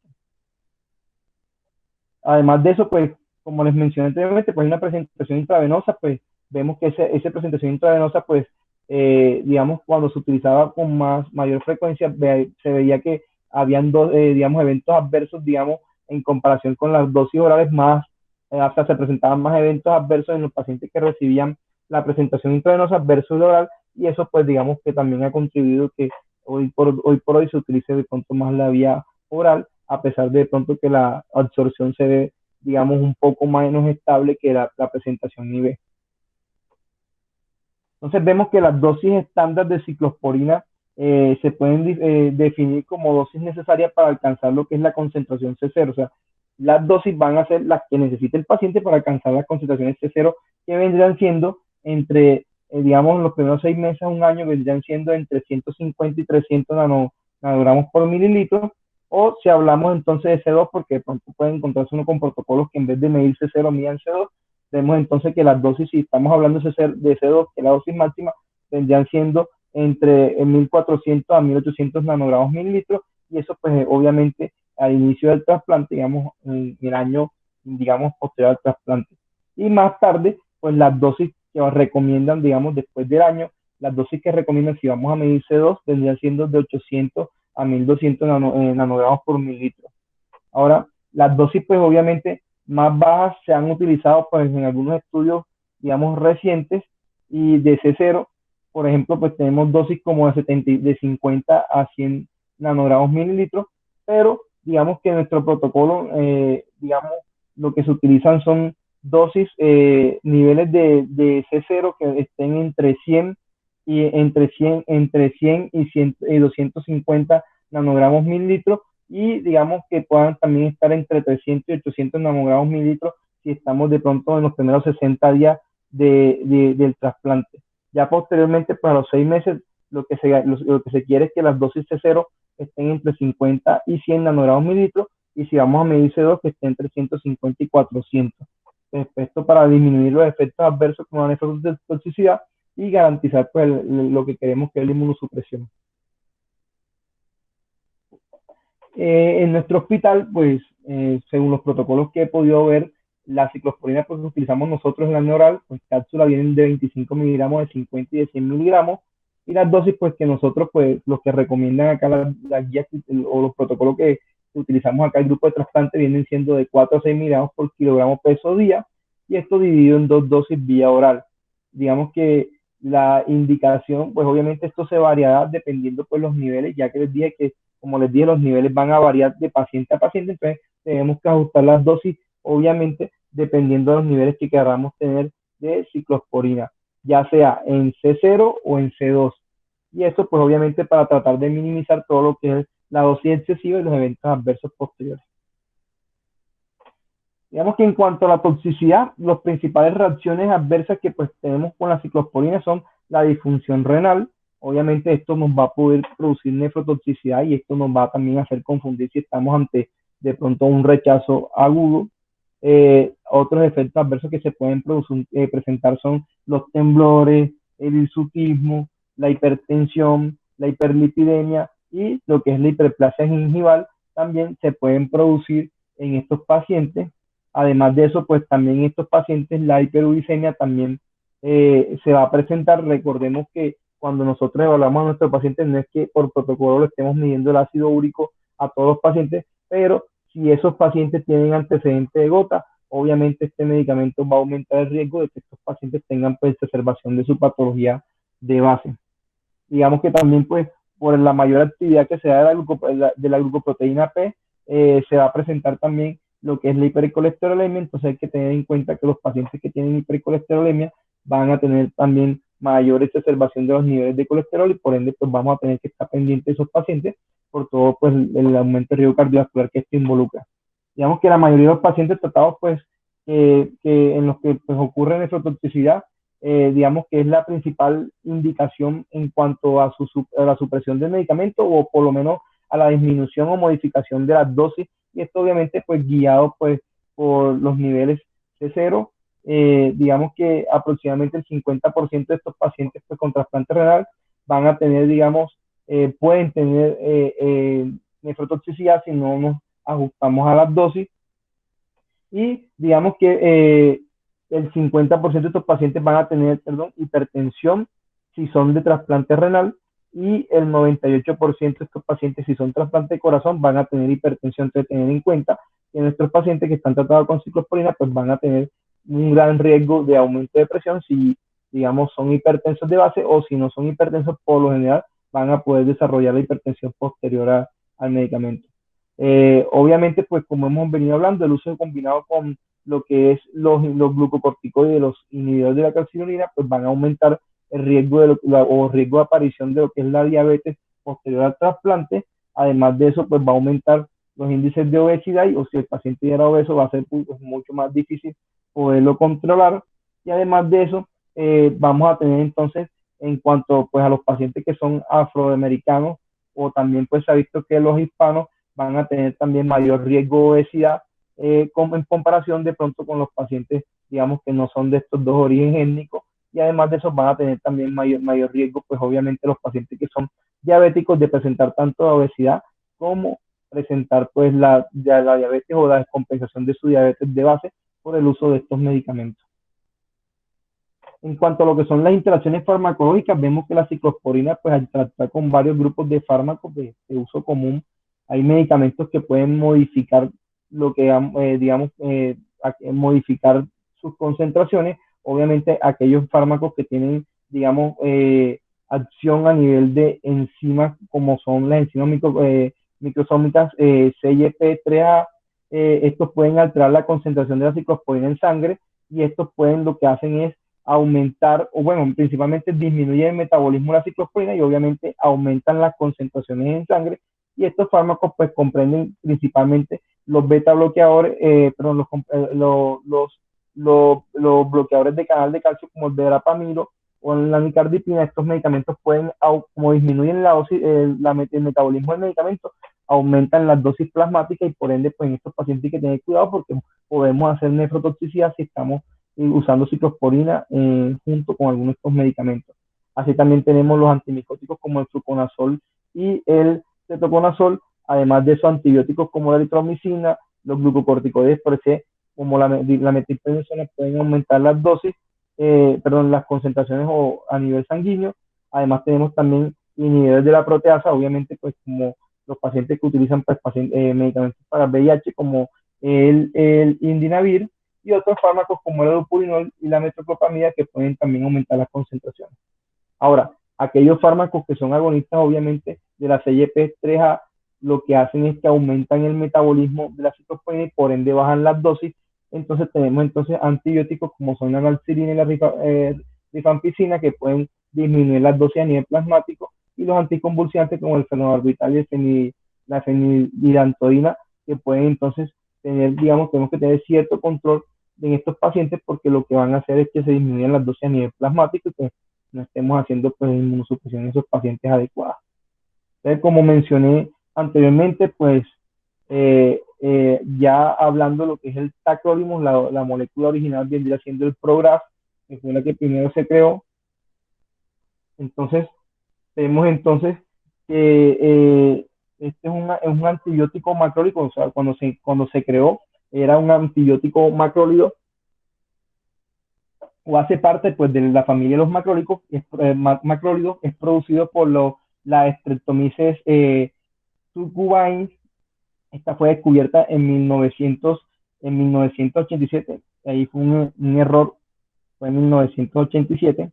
Además de eso, pues, como les mencioné anteriormente, pues hay una presentación intravenosa, pues vemos que esa presentación intravenosa, pues, digamos, cuando se utilizaba con mayor frecuencia, se veía que habían digamos, eventos adversos, digamos, en comparación con las dosis orales más, hasta se presentaban más eventos adversos en los pacientes que recibían la presentación intravenosa versus la oral, y eso, pues, digamos, que también ha contribuido que hoy por hoy se utilice de pronto más la vía oral, a pesar de pronto que la absorción se ve, digamos, un poco menos estable que la presentación IV. Entonces vemos que las dosis estándar de ciclosporina se pueden definir como dosis necesarias para alcanzar lo que es la concentración C0. O sea, las dosis van a ser las que necesita el paciente para alcanzar las concentraciones C0, que vendrán siendo entre, digamos, los primeros 6 meses a un año, vendrán siendo entre 150 y 300 nanogramos por mililitro. O si hablamos entonces de C2, porque de pronto pueden encontrarse uno con protocolos que en vez de medir C0 midan C2, vemos entonces que las dosis, si estamos hablando de C2, que la dosis máxima, vendrían siendo entre 1400 a 1800 nanogramos mililitros, y eso pues obviamente al inicio del trasplante, digamos, en el año, digamos, posterior al trasplante. Y más tarde, pues las dosis que recomiendan, digamos, después del año, las dosis que recomiendan si vamos a medir C2 vendrían siendo de 800 a 1200 nanogramos por mililitro. Ahora, las dosis, pues obviamente más bajas se han utilizado pues en algunos estudios, digamos, recientes y de C0, por ejemplo, pues tenemos dosis como de 50 a 100 nanogramos mililitros, pero digamos que en nuestro protocolo, digamos, lo que se utilizan son dosis, niveles de C0 que estén entre 100 y entre 100 y 250 nanogramos mililitros y digamos que puedan también estar entre 300 y 800 nanogramos mililitros si estamos de pronto en los primeros 60 días del trasplante. Ya posteriormente, para los 6 meses, lo que se quiere es que las dosis C0 estén entre 50 y 100 nanogramos mililitros y si vamos a medir C2 que esté entre 150 y 400. Esto para disminuir los efectos adversos como la nefrotoxicidad y garantizar pues, lo que queremos que es la inmunosupresión. En nuestro hospital, pues, según los protocolos que he podido ver, la ciclosporina pues, que utilizamos nosotros en la vía oral, pues cápsulas vienen de 25 miligramos, de 50 y de 100 miligramos, y las dosis pues que nosotros, pues, los que recomiendan acá las guías o los protocolos que utilizamos acá el grupo de trasplante vienen siendo de 4 a 6 miligramos por kilogramo peso día, y esto dividido en 2 dosis vía oral. Digamos que la indicación, pues obviamente esto se variará dependiendo pues los niveles, ya que les dije que como les dije, los niveles van a variar de paciente a paciente, entonces tenemos que ajustar las dosis, obviamente, dependiendo de los niveles que queramos tener de ciclosporina, ya sea en C0 o en C2. Y eso, pues obviamente, para tratar de minimizar todo lo que es la dosis excesiva y los eventos adversos posteriores. Digamos que en cuanto a la toxicidad, las principales reacciones adversas que pues tenemos con la ciclosporina son la disfunción renal. Obviamente esto nos va a poder producir nefrotoxicidad y esto nos va también a hacer confundir si estamos ante de pronto un rechazo agudo. Otros efectos adversos que se pueden presentar son los temblores, el hirsutismo, la hipertensión, la hiperlipidemia y lo que es la hiperplasia gingival también se pueden producir en estos pacientes. Además de eso, pues también en estos pacientes la hiperuricemia también se va a presentar. Recordemos que cuando nosotros evaluamos a nuestros pacientes no es que por protocolo le estemos midiendo el ácido úrico a todos los pacientes, pero si esos pacientes tienen antecedentes de gota, obviamente este medicamento va a aumentar el riesgo de que estos pacientes tengan pues exacerbación de su patología de base. Digamos que también pues por la mayor actividad que se da de la glucoproteína P, se va a presentar también lo que es la hipercolesterolemia, entonces hay que tener en cuenta que los pacientes que tienen hipercolesterolemia van a tener también mayor exacerbación de los niveles de colesterol y por ende pues vamos a tener que estar pendientes de esos pacientes por todo pues el aumento de riesgo cardiovascular que esto involucra. Digamos que la mayoría de los pacientes tratados pues en los que pues, ocurre nefrotoxicidad, digamos que es la principal indicación en cuanto a la supresión del medicamento o por lo menos a la disminución o modificación de las dosis y esto obviamente pues guiado pues por los niveles C0. Digamos que aproximadamente el 50% de estos pacientes pues, con trasplante renal van a tener, digamos, pueden tener nefrotoxicidad si no nos ajustamos a las dosis y digamos que el 50% de estos pacientes van a tener, perdón, hipertensión si son de trasplante renal y el 98% de estos pacientes, si son trasplante de corazón, van a tener hipertensión. Entonces, tener en cuenta que nuestros pacientes que están tratados con ciclosporina, pues van a tener un gran riesgo de aumento de presión si, digamos, son hipertensos de base o si no son hipertensos, por lo general, van a poder desarrollar la hipertensión posterior al medicamento. Obviamente, pues como hemos venido hablando, el uso combinado con lo que es los glucocorticoides, los inhibidores de la calcitonina, pues van a aumentar el riesgo o riesgo de aparición de lo que es la diabetes posterior al trasplante. Además de eso, pues va a aumentar los índices de obesidad y o si el paciente ya era obeso va a ser pues, mucho más difícil poderlo controlar. Y además de eso, vamos a tener entonces en cuanto pues a los pacientes que son afroamericanos o también pues se ha visto que los hispanos van a tener también mayor riesgo de obesidad en comparación de pronto con los pacientes, digamos, que no son de estos dos orígenes étnicos y además de eso van a tener también mayor riesgo, pues obviamente los pacientes que son diabéticos de presentar tanto la obesidad como presentar pues la diabetes o la descompensación de su diabetes de base por el uso de estos medicamentos. En cuanto a lo que son las interacciones farmacológicas, vemos que la ciclosporina, pues al tratar con varios grupos de fármacos de uso común, hay medicamentos que pueden modificar lo que, digamos, modificar sus concentraciones. Obviamente, aquellos fármacos que tienen, digamos, acción a nivel de enzimas, como son las enzimas microsómicas CYP3A, estos pueden alterar la concentración de la ciclosporina en sangre y estos pueden, lo que hacen es aumentar, o bueno, principalmente disminuye el metabolismo de la ciclosporina y obviamente aumentan las concentraciones en sangre. Y estos fármacos pues comprenden principalmente los beta bloqueadores, perdón, los bloqueadores de canal de calcio como el verapamilo o la nicardipina. Estos medicamentos pueden, como disminuyen la dosis, el metabolismo del medicamento, aumentan las dosis plasmáticas y por ende pues en estos pacientes hay que tener cuidado porque podemos hacer nefrotoxicidad si estamos usando ciclosporina junto con algunos de estos medicamentos. Así también tenemos los antimicóticos como el fluconazol y el cetoconazol, además de esos antibióticos como la eritromicina, los glucocorticoides per se, como la metilprednisona, pueden aumentar las dosis, las concentraciones a nivel sanguíneo. Además tenemos también inhibidores de la proteasa, obviamente pues como los pacientes que utilizan pues, medicamentos para VIH como el indinavir, y otros fármacos como el allopurinol y la metoclopramida que pueden también aumentar las concentraciones. Ahora, aquellos fármacos que son agonistas, obviamente, de la CYP3A, lo que hacen es que aumentan el metabolismo de la ciclosporina y por ende bajan las dosis. Entonces tenemos antibióticos como son la amalcirina y la rifampicina que pueden disminuir las dosis a nivel plasmático, y los anticonvulsivantes como el fenobarbital y la fenilidantodina que pueden entonces tener, digamos, tenemos que tener cierto control en estos pacientes porque lo que van a hacer es que se disminuyan las dosis a nivel plasmático y que no estemos haciendo pues inmunosupresión en esos pacientes adecuadas. Entonces, como mencioné anteriormente, pues ya hablando de lo que es el tacrolimus, la molécula original vendría siendo el Prograf, que fue la que primero se creó. Entonces, vemos entonces que este es un antibiótico macrólido, o sea, cuando se creó era un antibiótico macrólido o hace parte pues de la familia de los macrólidos, es producido por la Streptomyces succumbens. Esta fue descubierta en 1987, ahí fue un error, fue en 1987.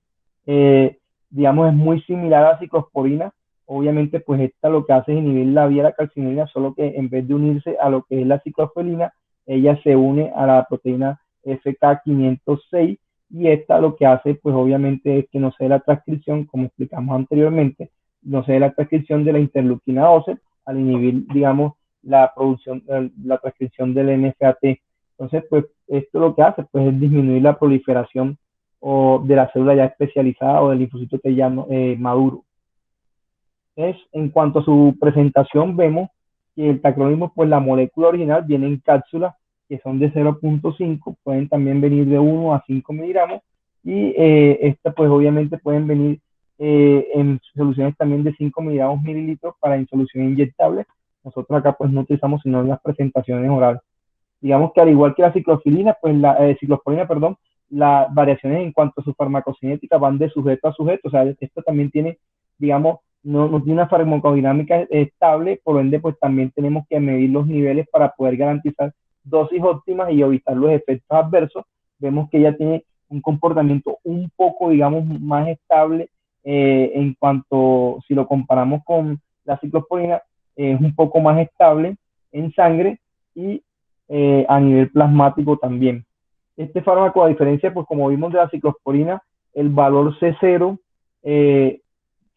Digamos, es muy similar a la ciclosporina. Obviamente, pues esta lo que hace es inhibir la vía de la calcitonina, solo que en vez de unirse a lo que es la ciclosporina, ella se une a la proteína FK506 y esta lo que hace, pues obviamente, es que no se dé la transcripción, como explicamos anteriormente, no se dé la transcripción de la interleuquina 12 al inhibir, digamos, la producción, la transcripción del NFAT. Entonces, pues esto lo que hace, pues es disminuir la proliferación o de la célula ya especializada o del linfocito T ya maduro. En cuanto a su presentación, vemos que el tacrolimus, pues la molécula original viene en cápsulas que son de 0.5, pueden también venir de 1 a 5 miligramos, y estas pues obviamente pueden venir en soluciones también de 5 miligramos mililitros para en solución inyectable. Nosotros acá pues no utilizamos sino en las presentaciones orales. Digamos que al igual que la ciclosporina, pues ciclosporina, perdón, las variaciones en cuanto a su farmacocinética van de sujeto a sujeto. O sea, esto también tiene, digamos, no tiene una farmacodinámica estable, por ende, pues también tenemos que medir los niveles para poder garantizar dosis óptimas y evitar los efectos adversos. Vemos que ella tiene un comportamiento un poco, digamos, más estable en cuanto, si lo comparamos con la ciclosporina, es un poco más estable en sangre y a nivel plasmático también. Este fármaco, a diferencia, pues como vimos de la ciclosporina, el valor C0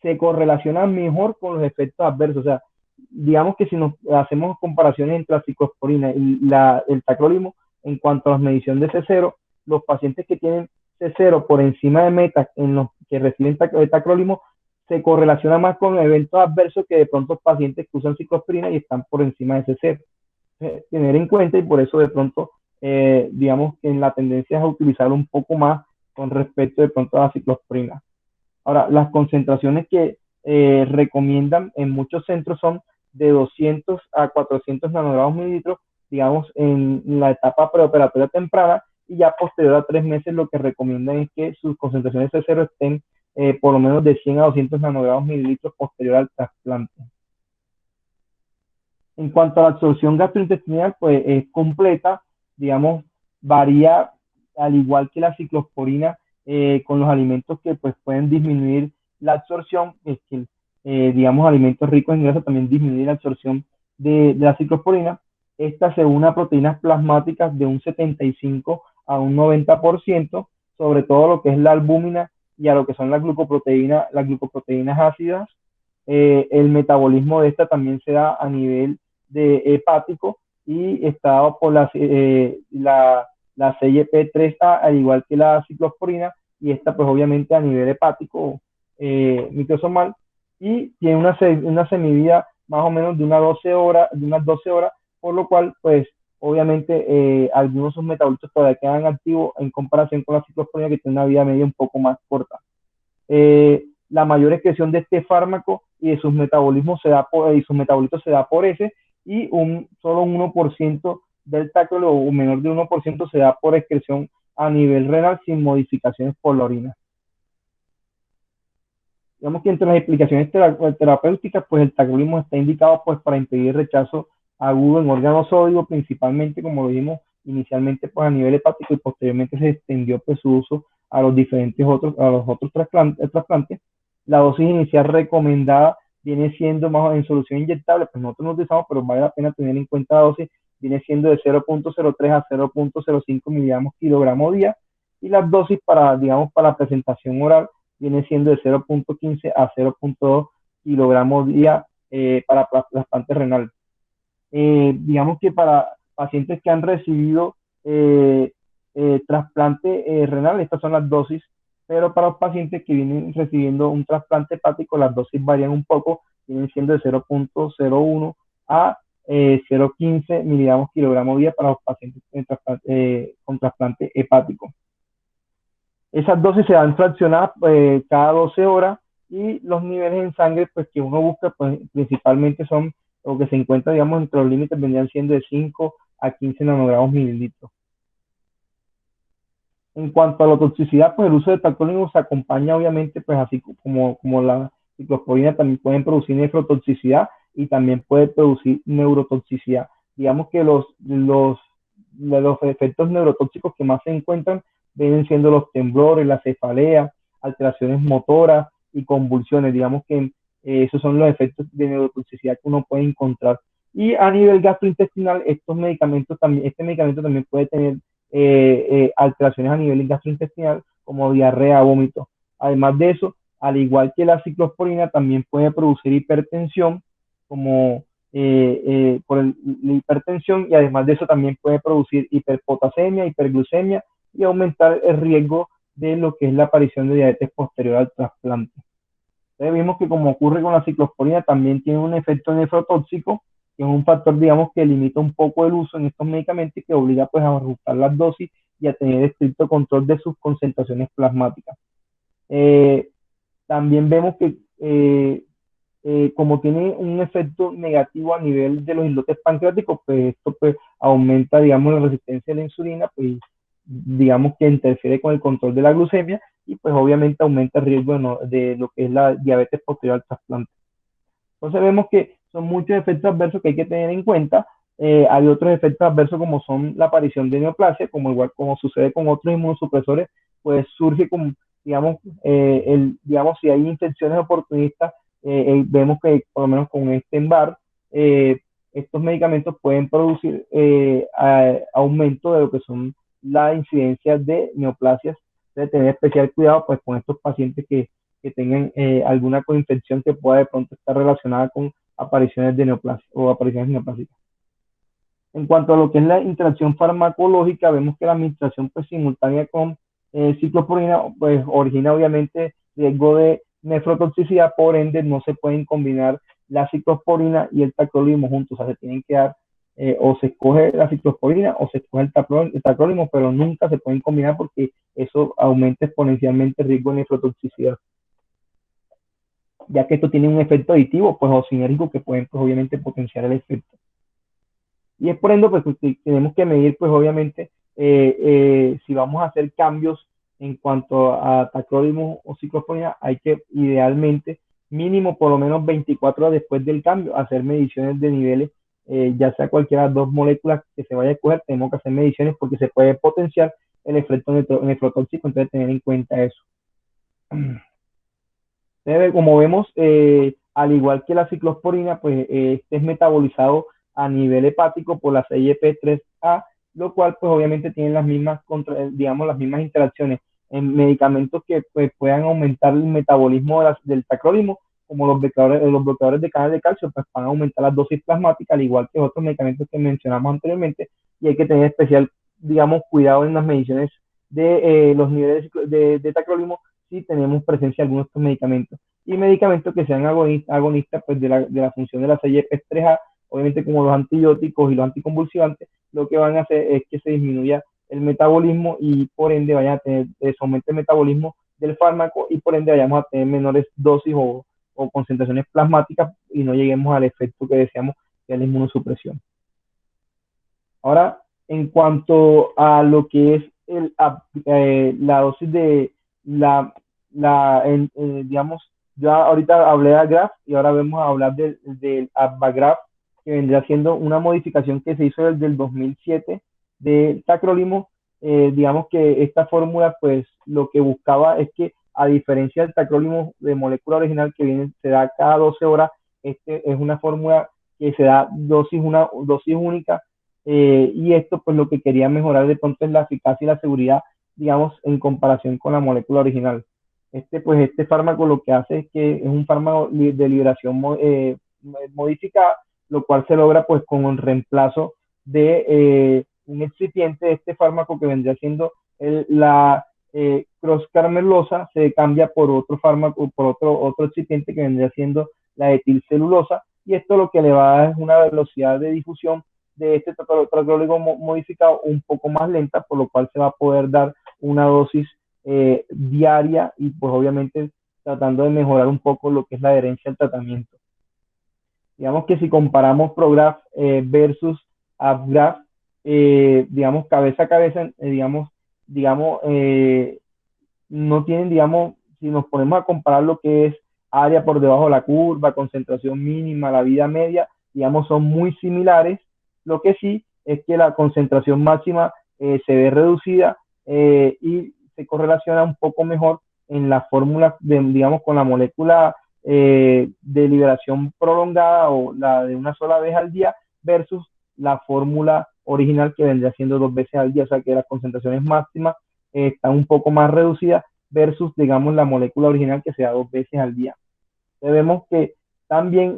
se correlaciona mejor con los efectos adversos. O sea, digamos que si nos hacemos comparaciones entre la ciclosporina y el tacrolimus, en cuanto a la medición de C0, los pacientes que tienen C0 por encima de meta en los que reciben tacrolimus se correlaciona más con eventos adversos que de pronto pacientes que usan ciclosporina y están por encima de C0. Tener en cuenta, y por eso de pronto digamos que en la tendencia es a utilizarlo un poco más con respecto de pronto a la ciclosporina. Ahora, las concentraciones que recomiendan en muchos centros son de 200 a 400 nanogramos mililitros, digamos, en la etapa preoperatoria temprana, y ya posterior a 3 meses lo que recomiendan es que sus concentraciones de cero estén por lo menos de 100 a 200 nanogramos mililitros posterior al trasplante. En cuanto a la absorción gastrointestinal, pues es completa, digamos, varía al igual que la ciclosporina con los alimentos que pues pueden disminuir la absorción, es que, digamos, alimentos ricos en grasa también disminuyen la absorción de la ciclosporina. Esta se une a proteínas plasmáticas de un 75 a un 90%, sobre todo lo que es la albúmina y a lo que son las glucoproteínas ácidas. El metabolismo de esta también se da a nivel de hepático y está dado por la CYP3A, al igual que la ciclosporina, y esta pues obviamente a nivel hepático microsomal, y tiene una semivida más o menos de unas 12 horas, por lo cual pues obviamente algunos de sus metabolitos todavía quedan activos en comparación con la ciclosporina, que tiene una vida media un poco más corta. La mayor excreción de este fármaco y de sus metabolismos y sus metabolitos se da por ese, y solo un 1% del tacrolimus, o menor de 1%, se da por excreción a nivel renal sin modificaciones por la orina. Digamos que entre las explicaciones terapéuticas, pues el tacrolimus está indicado pues para impedir rechazo agudo en órganos sólidos, principalmente, como lo vimos inicialmente, pues a nivel hepático, y posteriormente se extendió pues su uso a los otros trasplantes. La dosis inicial recomendada viene siendo más en solución inyectable, pues nosotros no utilizamos, pero vale la pena tener en cuenta la dosis, viene siendo de 0.03 a 0.05 miligramos kilogramo día, y las dosis digamos, para presentación oral viene siendo de 0.15 a 0.2 kilogramos día para trasplante renal. Digamos que para pacientes que han recibido trasplante renal, estas son las dosis, pero para los pacientes que vienen recibiendo un trasplante hepático, las dosis varían un poco, vienen siendo de 0.01 a 0.15 miligramos kilogramo día para los pacientes con trasplante hepático. Esas dosis se dan fraccionadas cada 12 horas, y los niveles en sangre pues que uno busca pues principalmente son, o que se encuentra, digamos, entre los límites, vendrían siendo de 5 a 15 nanogramos mililitros. En cuanto a la toxicidad, pues el uso de tacrolimus se acompaña obviamente, pues así como la ciclosporina, también pueden producir nefrotoxicidad y también puede producir neurotoxicidad. Digamos que los efectos neurotóxicos que más se encuentran vienen siendo los temblores, la cefalea, alteraciones motoras y convulsiones. Digamos que esos son los efectos de neurotoxicidad que uno puede encontrar. Y a nivel gastrointestinal, este medicamento también puede tener alteraciones a nivel gastrointestinal, como diarrea, vómito. Además de eso, al igual que la ciclosporina, también puede producir hipertensión, como la hipertensión, y además de eso también puede producir hiperpotasemia, hiperglucemia, y aumentar el riesgo de lo que es la aparición de diabetes posterior al trasplante. Entonces vimos que, como ocurre con la ciclosporina, también tiene un efecto nefrotóxico, que es un factor, digamos, que limita un poco el uso en estos medicamentos y que obliga pues a ajustar las dosis y a tener estricto control de sus concentraciones plasmáticas. También vemos que como tiene un efecto negativo a nivel de los islotes pancreáticos, pues esto pues aumenta, digamos, la resistencia a la insulina, pues digamos que interfiere con el control de la glucemia, y pues obviamente aumenta el riesgo de lo que es la diabetes posterior al trasplante. Entonces vemos que son muchos efectos adversos que hay que tener en cuenta. Hay otros efectos adversos, como son la aparición de neoplasia, igual como sucede con otros inmunosupresores, pues surge con, digamos, digamos, si hay infecciones oportunistas, vemos que por lo menos con este EMBAR, estos medicamentos pueden producir aumento de lo que son la incidencia de neoplasias. Debe tener especial cuidado pues con estos pacientes que tengan alguna coinfección que pueda de pronto estar relacionada con apariciones de neoplasia o apariciones neoplásicas. En cuanto a lo que es la interacción farmacológica, vemos que la administración pues simultánea con ciclosporina pues origina obviamente riesgo de nefrotoxicidad, por ende no se pueden combinar la ciclosporina y el tacrolimus juntos, o sea, se tienen que dar o se escoge la ciclosporina o se escoge el tacrolimus, pero nunca se pueden combinar porque eso aumenta exponencialmente el riesgo de nefrotoxicidad, ya que esto tiene un efecto aditivo pues o sinérgico que pueden pues obviamente potenciar el efecto. Y es por ende pues que tenemos que medir pues obviamente si vamos a hacer cambios en cuanto a tacrolimus o ciclosporina, hay que idealmente, mínimo por lo menos 24 horas después del cambio, hacer mediciones de niveles, ya sea cualquiera de las dos moléculas que se vaya a escoger, tenemos que hacer mediciones porque se puede potenciar el efecto nefrotóxico, entonces tener en cuenta eso. Como vemos, al igual que la ciclosporina, pues este es metabolizado a nivel hepático por la CYP3A, lo cual pues obviamente tiene las mismas, digamos, las mismas interacciones en medicamentos que pues, puedan aumentar el metabolismo del tacrolimus, como los bloqueadores de canal de calcio, pues van a aumentar las dosis plasmáticas, al igual que otros medicamentos que mencionamos anteriormente, y hay que tener especial, digamos, cuidado en las mediciones de los niveles de tacrolimus si tenemos presencia de algunos de estos medicamentos. Y medicamentos que sean agonistas pues, de la función de la CYP3A, obviamente como los antibióticos y los anticonvulsivantes, lo que van a hacer es que se disminuya el metabolismo y por ende vayan a tener, se aumente el metabolismo del fármaco y por ende vayamos a tener menores dosis o concentraciones plasmáticas y no lleguemos al efecto que deseamos, que es la inmunosupresión. Ahora, en cuanto a lo que es la dosis de digamos, ya ahorita hablé de Agraf y ahora vamos a hablar del Abagraf, que vendría siendo una modificación que se hizo desde el 2007 de tacrolimus. Digamos que esta fórmula, pues lo que buscaba es que, a diferencia del tacrolimus de molécula original que se da cada 12 horas, este es una fórmula que se da una dosis única, y esto pues lo que quería mejorar de pronto es la eficacia y la seguridad, digamos, en comparación con la molécula original. Este fármaco lo que hace es que es un fármaco de liberación modificada, lo cual se logra pues con el reemplazo de un excipiente de este fármaco que vendría siendo la crosscarmelosa, se cambia por otro fármaco, por otro excipiente que vendría siendo la etilcelulosa, y esto lo que le va a dar es una velocidad de difusión de este tacrolimus modificado un poco más lenta, por lo cual se va a poder dar una dosis diaria y pues obviamente tratando de mejorar un poco lo que es la adherencia al tratamiento. Digamos que si comparamos Prograf versus Upgraf, digamos cabeza a cabeza, no tienen, digamos, si nos ponemos a comparar lo que es área por debajo de la curva, concentración mínima, la vida media, digamos, son muy similares. Lo que sí es que la concentración máxima se ve reducida y se correlaciona un poco mejor en la fórmula, digamos, con la molécula de liberación prolongada o la de una sola vez al día versus la fórmula original que vendría siendo 2 veces al día, o sea que las concentraciones máximas están un poco más reducidas versus, digamos, la molécula original que se da 2 veces al día. Entonces vemos que también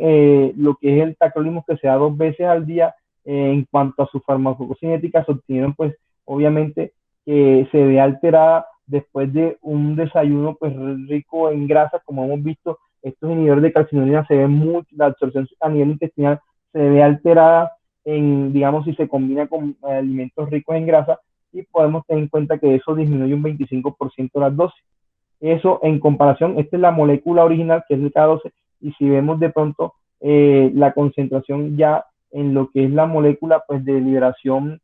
lo que es el tacrolimus que se da 2 veces al día, en cuanto a su farmacocinética, se obtienen pues obviamente que se ve alterada después de un desayuno pues rico en grasas, como hemos visto, estos inhibidores de calcinurina se ven mucho, la absorción a nivel intestinal se ve alterada digamos, si se combina con alimentos ricos en grasa, y podemos tener en cuenta que eso disminuye un 25% las dosis. Eso en comparación, esta es la molécula original que es el K12, y si vemos de pronto la concentración ya en lo que es la molécula pues de liberación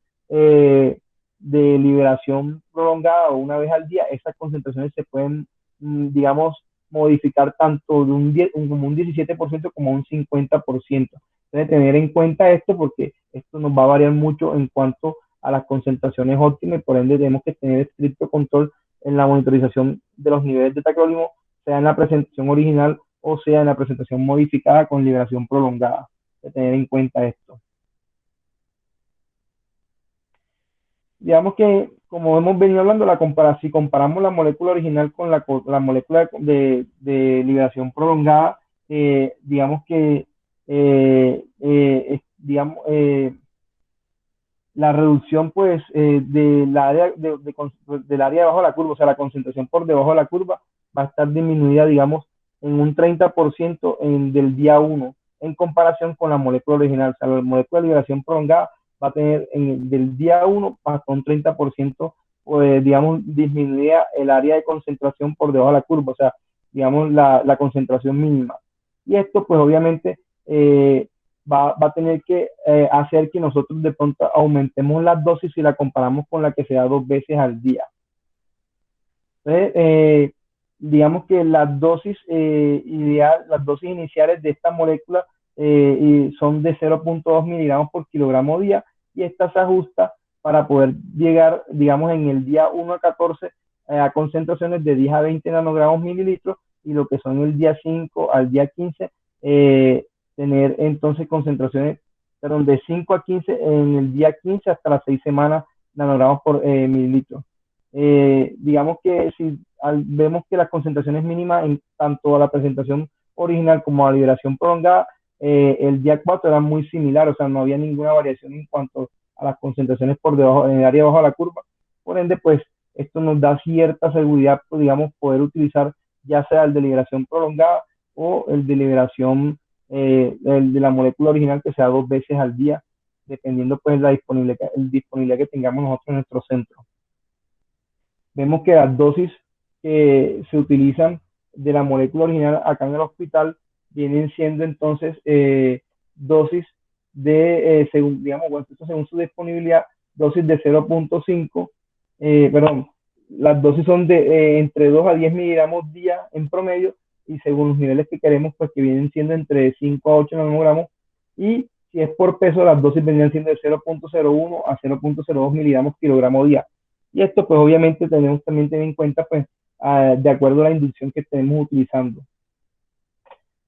prolongada o una vez al día, esas concentraciones se pueden, digamos, modificar tanto de como un 17% como un 50%. Entonces, tener en cuenta esto porque esto nos va a variar mucho en cuanto a las concentraciones óptimas, y por ende tenemos que tener estricto control en la monitorización de los niveles de tacrolimus, sea en la presentación original o sea en la presentación modificada con liberación prolongada. De tener en cuenta esto. Digamos que, como hemos venido hablando, si comparamos la molécula original con la molécula de liberación prolongada, digamos que la reducción pues del área del área debajo de la curva, o sea, la concentración por debajo de la curva va a estar disminuida, digamos, en un 30% del día 1 en comparación con la molécula original. O sea, la molécula de liberación prolongada va a tener del día 1 hasta un 30%, pues, digamos, disminuida el área de concentración por debajo de la curva, o sea, digamos, la concentración mínima. Y esto, pues, obviamente, va a tener que hacer que nosotros de pronto aumentemos las dosis si la comparamos con la que se da 2 veces al día. Entonces, digamos que las dosis las dosis iniciales de esta molécula son de 0.2 miligramos por kilogramo día, y esta se ajusta para poder llegar, digamos, en el día 1 a 14 a concentraciones de 10 a 20 nanogramos mililitros, y lo que son el día 5 al día 15, tener entonces concentraciones, perdón, de 5 a 15 en el día 15 hasta las 6 semanas nanogramos por mililitro. Digamos que si vemos que las concentraciones mínimas en tanto a la presentación original como a la liberación prolongada, el día 4 era muy similar, o sea, no había ninguna variación en cuanto a las concentraciones por debajo, en el área debajo de la curva. Por ende, pues esto nos da cierta seguridad, pues, digamos, poder utilizar ya sea el de liberación prolongada o el de liberación, el de la molécula original, que sea 2 veces al día, dependiendo pues la disponibilidad que tengamos nosotros en nuestro centro. Vemos que las dosis que se utilizan de la molécula original acá en el hospital vienen siendo entonces dosis de, según, digamos, bueno, esto según su disponibilidad, dosis de 0.5, perdón, las dosis son de entre 2 a 10 miligramos día en promedio, y según los niveles que queremos, pues que vienen siendo entre 5 a 8 nanogramos, y si es por peso, las dosis vendrían siendo de 0.01 a 0.02 miligramos kilogramo día. Y esto pues obviamente tenemos también tener en cuenta pues de acuerdo a la inducción que estemos utilizando.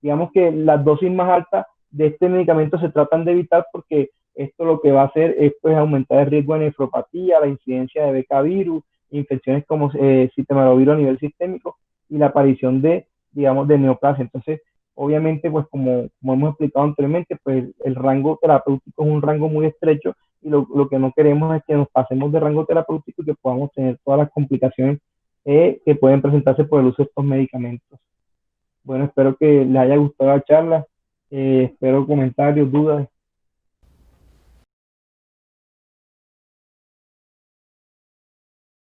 Digamos que las dosis más altas de este medicamento se tratan de evitar, porque esto lo que va a hacer es pues aumentar el riesgo de nefropatía, la incidencia de becavirus, infecciones como citomegalovirus a nivel sistémico, y la aparición de, digamos, de neoplasia. Entonces, obviamente, pues como hemos explicado anteriormente, pues el rango terapéutico es un rango muy estrecho, y lo que no queremos es que nos pasemos de rango terapéutico y que podamos tener todas las complicaciones que pueden presentarse por el uso de estos medicamentos. Bueno, espero que les haya gustado la charla. Espero comentarios, dudas.